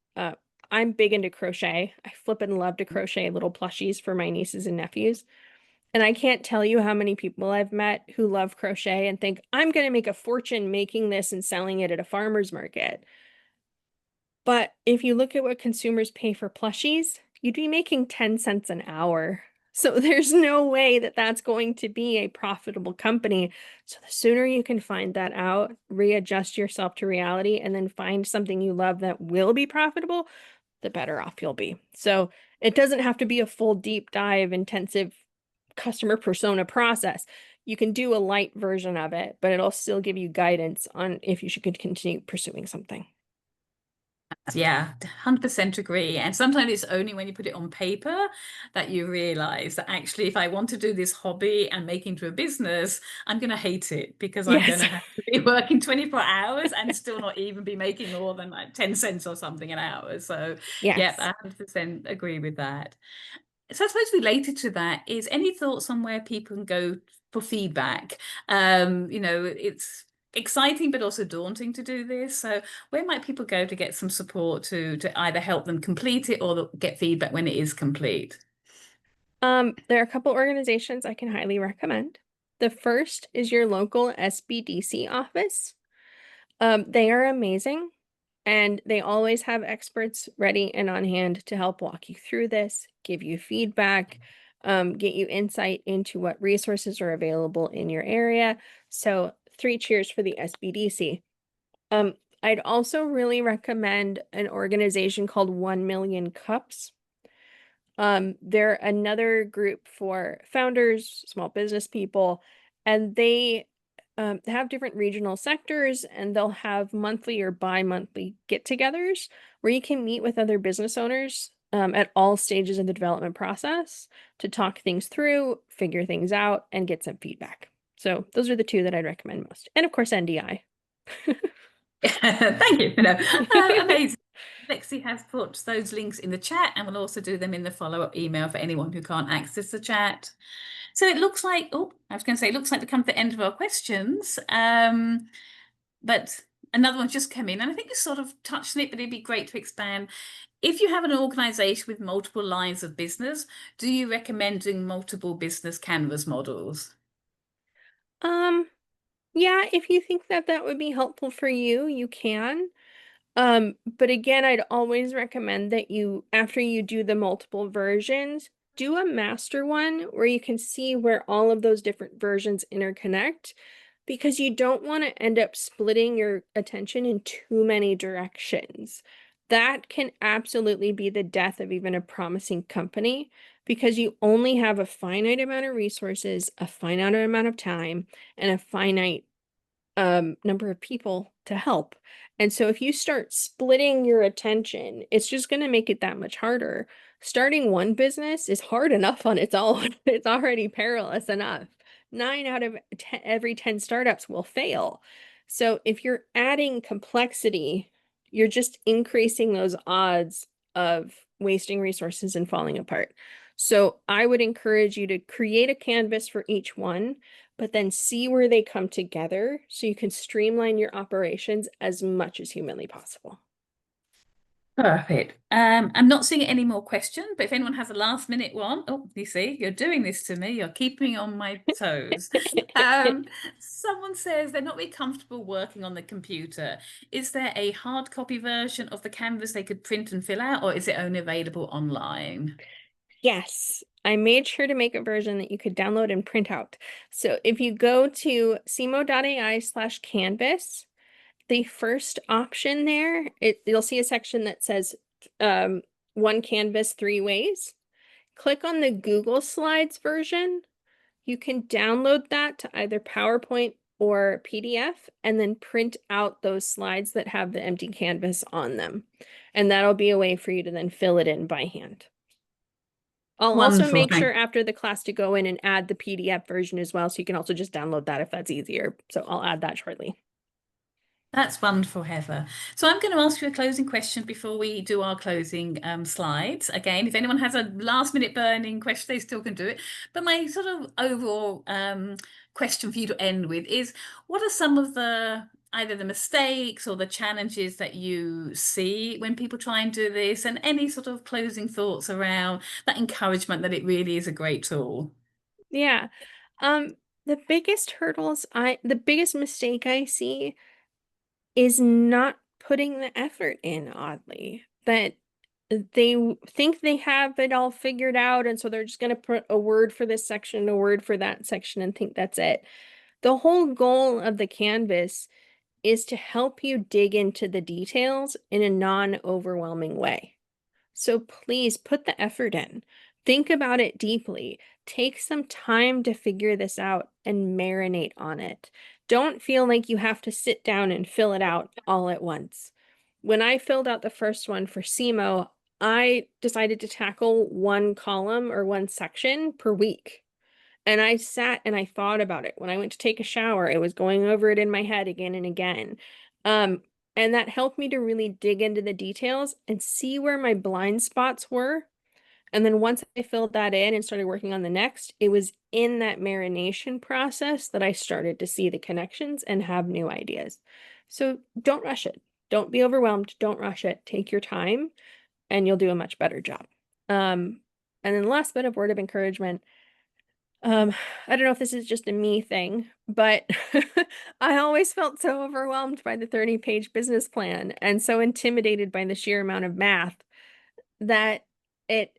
Speaker 2: I'm big into crochet. I flippin' love to crochet little plushies for my nieces and nephews. And I can't tell you how many people I've met who love crochet and think, I'm going to make a fortune making this and selling it at a farmer's market. But if you look at what consumers pay for plushies, you'd be making 10 cents an hour. So there's no way that that's going to be a profitable company. So the sooner you can find that out, readjust yourself to reality, and then find something you love that will be profitable, the better off you'll be. So it doesn't have to be a full deep dive, intensive customer persona process. You can do a light version of it, but it'll still give you guidance on if you should continue pursuing something.
Speaker 3: Yeah, 100% agree. And sometimes it's only when you put it on paper that you realize that actually, if I want to do this hobby and make into a business, I'm going to hate it because I'm going
Speaker 2: Yes.
Speaker 3: to have to be working 24 hours and still not even be making more than like 10 cents or something an hour. So,
Speaker 2: Yes.
Speaker 3: yeah, I 100% agree with that. So I suppose related to that is any thoughts on where people can go for feedback? It's exciting but also daunting to do this. So where might people go to get some support to either help them complete it or get feedback when it is complete?
Speaker 2: There are a couple organizations I can highly recommend. The first is your local SBDC office. They are amazing, and they always have experts ready and on hand to help walk you through this, give you feedback, get you insight into what resources are available in your area. So 3 cheers for the SBDC. I'd also really recommend an organization called 1 Million Cups. They're another group for founders, small business people, and they have different regional sectors, and they'll have monthly or bi-monthly get-togethers where you can meet with other business owners at all stages of the development process to talk things through, figure things out, and get some feedback. So those are the two that I'd recommend most. And of course, NDI.
Speaker 3: Thank you. Amazing. Lexi has put those links in the chat, and we'll also do them in the follow-up email for anyone who can't access the chat. So it looks like, it looks like we've come to the end of our questions. But another one's just come in, and I think you sort of touched on it, but it'd be great to expand. If you have an organization with multiple lines of business, do you recommend doing multiple business canvas models?
Speaker 2: Yeah, if you think that that would be helpful for you, you can. But again, I'd always recommend that you, after you do the multiple versions, do a master one where you can see where all of those different versions interconnect, because you don't want to end up splitting your attention in too many directions. That can absolutely be the death of even a promising company, because you only have a finite amount of resources, a finite amount of time, and a finite number of people to help. And so if you start splitting your attention, it's just going to make it that much harder. Starting one business is hard enough on its own. It's already perilous enough. 9 out of every 10 startups will fail. So if you're adding complexity, you're just increasing those odds of wasting resources and falling apart. So I would encourage you to create a canvas for each one, but then see where they come together so you can streamline your operations as much as humanly possible.
Speaker 3: Perfect. I'm not seeing any more questions, but if anyone has a last minute one, you see, you're doing this to me. You're keeping me on my toes. Someone says they're not really comfortable working on the computer. Is there a hard copy version of the canvas they could print and fill out, or is it only available online?
Speaker 2: Yes, I made sure to make a version that you could download and print out. So if you go to Ceemo.ai/canvas, the first option there, you'll see a section that says one canvas 3 ways. Click on the Google Slides version. You can download that to either PowerPoint or PDF and then print out those slides that have the empty canvas on them. And that'll be a way for you to then fill it in by hand. I'll also
Speaker 3: Wonderful.
Speaker 2: make sure after the class to go in and add the PDF version as well, so you can also just download that if that's easier. So I'll add that shortly.
Speaker 3: That's wonderful, Heather. So I'm going to ask you a closing question before we do our closing slides. Again, if anyone has a last minute burning question, they still can do it. But my sort of overall question for you to end with is, what are some of the either the mistakes or the challenges that you see when people try and do this, and any sort of closing thoughts around that encouragement that it really is a great tool?
Speaker 2: Yeah. The biggest the biggest mistake I see is not putting the effort in, oddly. That they think they have it all figured out, and so they're just going to put a word for this section, a word for that section, and think that's it. The whole goal of the Canvas is to help you dig into the details in a non-overwhelming way. So please put the effort in. Think about it deeply. Take some time to figure this out and marinate on it. Don't feel like you have to sit down and fill it out all at once. When I filled out the first one for Ceemo, I decided to tackle one column or one section per week. And I sat and I thought about it. When I went to take a shower, it was going over it in my head again and again. Um, and that helped me to really dig into the details and see where my blind spots were. And then once I filled that in and started working on the next, it was in that marination process that I started to see the connections and have new ideas. So don't rush it. Don't be overwhelmed. Don't rush it. Take your time and you'll do a much better job. And then the last bit of word of encouragement. I don't know if this is just a me thing, but I always felt so overwhelmed by the 30-page business plan and so intimidated by the sheer amount of math that it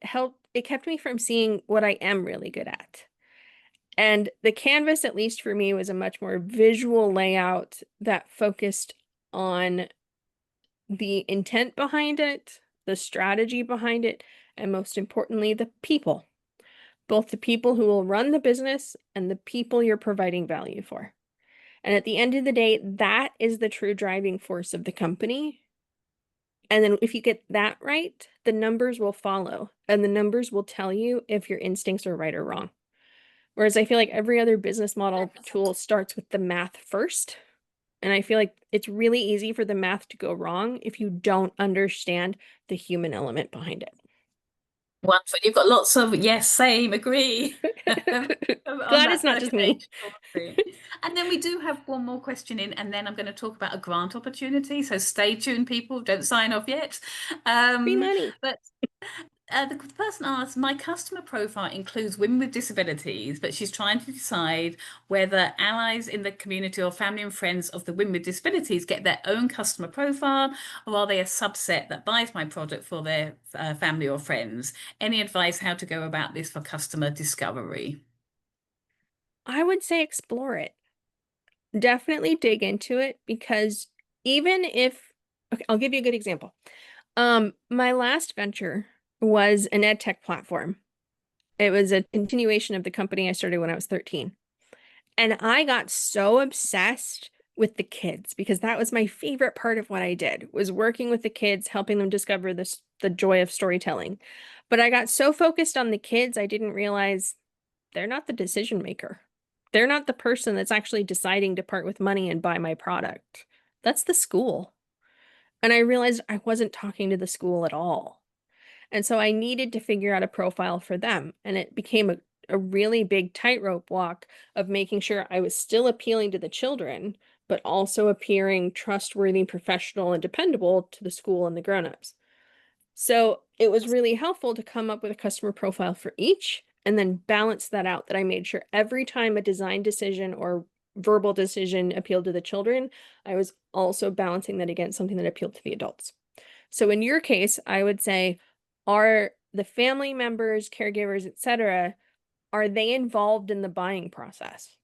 Speaker 2: kept me from seeing what I am really good at. And the Canvas, at least for me, was a much more visual layout that focused on the intent behind it, the strategy behind it, and most importantly, the people, both the people who will run the business and the people you're providing value for. And at the end of the day, that is the true driving force of the company. And then if you get that right, the numbers will follow, and the numbers will tell you if your instincts are right or wrong. Whereas I feel like every other business model tool starts with the math first. And I feel like it's really easy for the math to go wrong if you don't understand the human element behind it.
Speaker 3: Wonderful. You've got lots of yes, same, agree on
Speaker 2: Glad it's
Speaker 3: that
Speaker 2: not just me.
Speaker 3: 30-page story. And then we do have one more question in, and then I'm going to talk about a grant opportunity. So stay tuned, people. Don't sign off yet.
Speaker 2: Free money.
Speaker 3: But the person asked, my customer profile includes women with disabilities, but she's trying to decide whether allies in the community or family and friends of the women with disabilities get their own customer profile, or are they a subset that buys my product for their family or friends? Any advice how to go about this for customer discovery?
Speaker 2: I would say explore it. Definitely dig into it because even if, okay, I'll give you a good example. My last venture was an ed tech platform. It was a continuation of the company I started when I was 13. And I got so obsessed with the kids because that was my favorite part of what I did, was working with the kids, helping them discover the joy of storytelling. But I got so focused on the kids, I didn't realize they're not the decision maker. They're not the person that's actually deciding to part with money and buy my product. That's the school. And I realized I wasn't talking to the school at all. And so I needed to figure out a profile for them. And it became a really big tightrope walk of making sure I was still appealing to the children, but also appearing trustworthy, professional, and dependable to the school and the grown-ups. So it was really helpful to come up with a customer profile for each and then balance that out, that I made sure every time a design decision or verbal decision appealed to the children, I was also balancing that against something that appealed to the adults. So in your case, I would say, are the family members, caregivers, etc., are they involved in the buying process?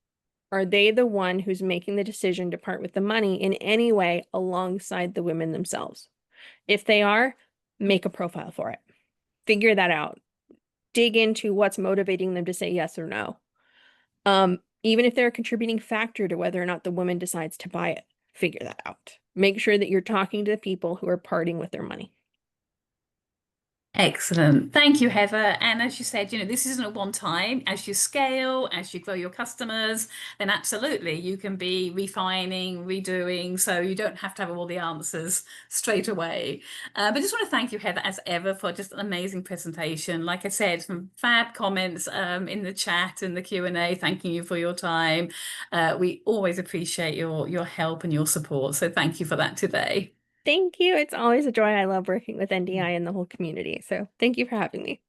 Speaker 2: Are they the one who's making the decision to part with the money in any way alongside the women themselves? If they are, make a profile for it. Figure that out. Dig into what's motivating them to say yes or no. Even if they're a contributing factor to whether or not the woman decides to buy it, figure that out. Make sure that you're talking to the people who are parting with their money.
Speaker 3: Excellent. Thank you, Heather. And as you said, this isn't a one time. As you scale, as you grow your customers, then absolutely you can be refining, redoing. So you don't have to have all the answers straight away. But just want to thank you, Heather, as ever, for just an amazing presentation. Like I said, some fab comments in the chat and the Q&A, thanking you for your time. We always appreciate your help and your support. So thank you for that today.
Speaker 2: Thank you. It's always a joy. I love working with NDI and the whole community. So thank you for having me.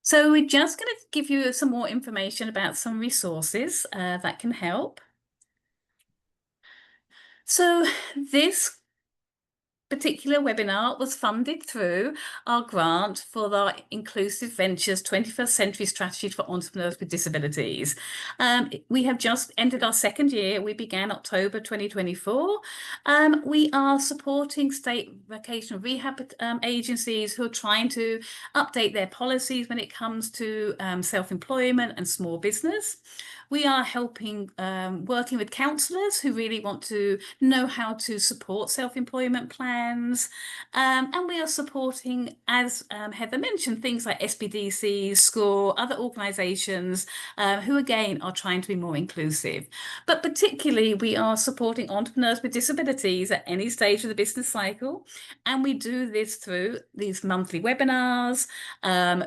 Speaker 3: So we're just going to give you some more information about some resources that can help. So this particular webinar was funded through our grant for our Inclusive Ventures 21st Century Strategy for Entrepreneurs with Disabilities. We have just entered our second year. We began October 2024. We are supporting state vocational rehab agencies who are trying to update their policies when it comes to self-employment and small business. We are helping, working with counsellors who really want to know how to support self-employment plans. And we are supporting, as Heather mentioned, things like SPDCs, SCORE, other organisations who, again, are trying to be more inclusive. But particularly, we are supporting entrepreneurs with disabilities at any stage of the business cycle. And we do this through these monthly webinars,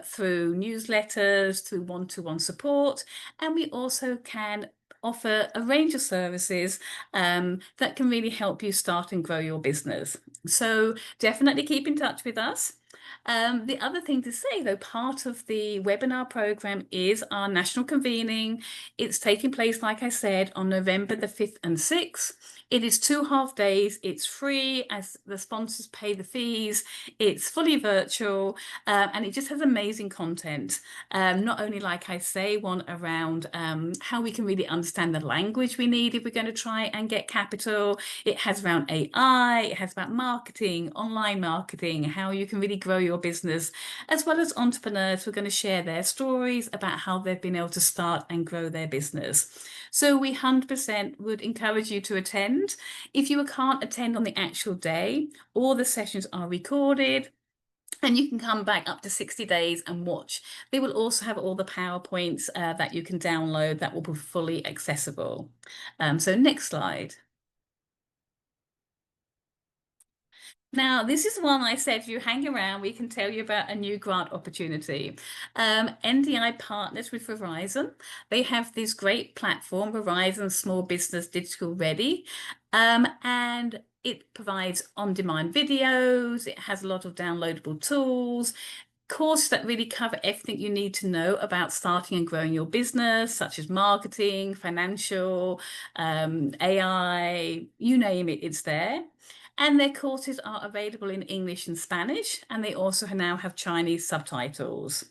Speaker 3: through newsletters, through one-to-one support. And we also can offer a range of services that can really help you start and grow your business. So definitely keep in touch with us. The other thing to say, though, part of the webinar program is our national convening. It's taking place, like I said, on November the 5th and 6th. It is 2 half days. It's free as the sponsors pay the fees. It's fully virtual and it just has amazing content. Not only, like I say, one around how we can really understand the language we need if we're going to try and get capital. It has around AI. It has about marketing, online marketing, how you can really grow your business, as well as entrepreneurs who are going to share their stories about how they've been able to start and grow their business. So we 100% would encourage you to attend. If you can't attend on the actual day, all the sessions are recorded. And you can come back up to 60 days and watch. They will also have all the PowerPoints that you can download that will be fully accessible. So next slide. Now, this is one I said, if you hang around, we can tell you about a new grant opportunity. NDI partners with Verizon. They have this great platform, Verizon Small Business Digital Ready, and it provides on-demand videos. It has a lot of downloadable tools, courses that really cover everything you need to know about starting and growing your business, such as marketing, financial, AI, you name it, it's there. And their courses are available in English and Spanish, and they also now have Chinese subtitles.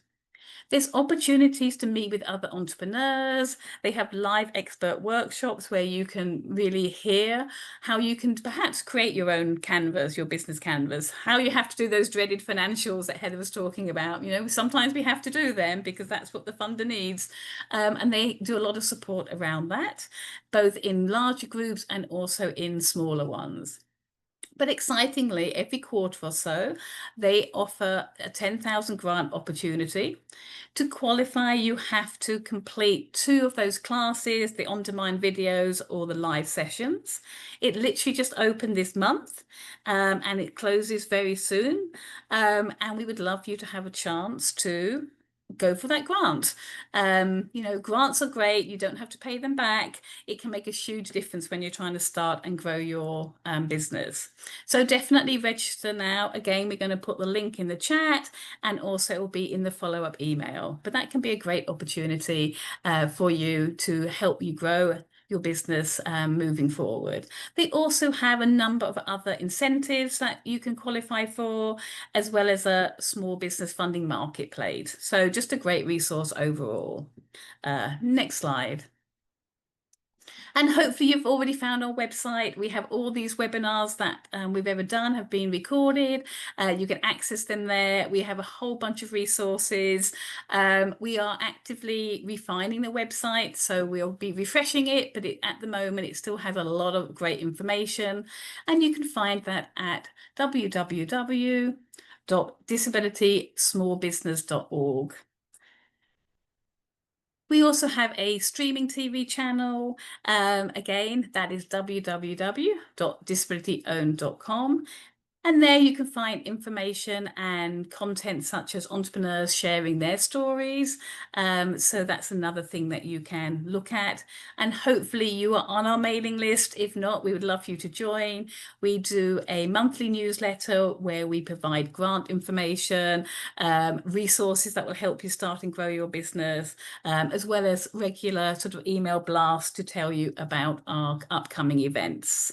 Speaker 3: There's opportunities to meet with other entrepreneurs. They have live expert workshops where you can really hear how you can perhaps create your own canvas, your business canvas, how you have to do those dreaded financials that Heather was talking about. Sometimes we have to do them because that's what the funder needs. And they do a lot of support around that, both in larger groups and also in smaller ones. But excitingly, every quarter or so, they offer a 10,000 grant opportunity. To qualify, you have to complete 2 of those classes, the on-demand videos or the live sessions. It literally just opened this month and it closes very soon. And we would love you to have a chance to go for that grant. Grants are great. You don't have to pay them back. It can make a huge difference when you're trying to start and grow your business. So definitely register now. Again, we're going to put the link in the chat and also it will be in the follow-up email. But that can be a great opportunity for you to help you grow your business moving forward. They also have a number of other incentives that you can qualify for, as well as a small business funding marketplace. So just a great resource overall. Next slide. And hopefully you've already found our website. We have all these webinars that we've ever done have been recorded. You can access them there. We have a whole bunch of resources. We are actively refining the website, so we'll be refreshing it, but at the moment it still has a lot of great information. And you can find that at www.rethinking.com. www.disabilitysmallbusiness.org. We also have a streaming TV channel. Again, that is www.disabilityowned.com. And there you can find information and content such as entrepreneurs sharing their stories. So that's another thing that you can look at. And hopefully you are on our mailing list. If not, we would love for you to join. We do a monthly newsletter where we provide grant information, resources that will help you start and grow your business, as well as regular sort of email blasts to tell you about our upcoming events.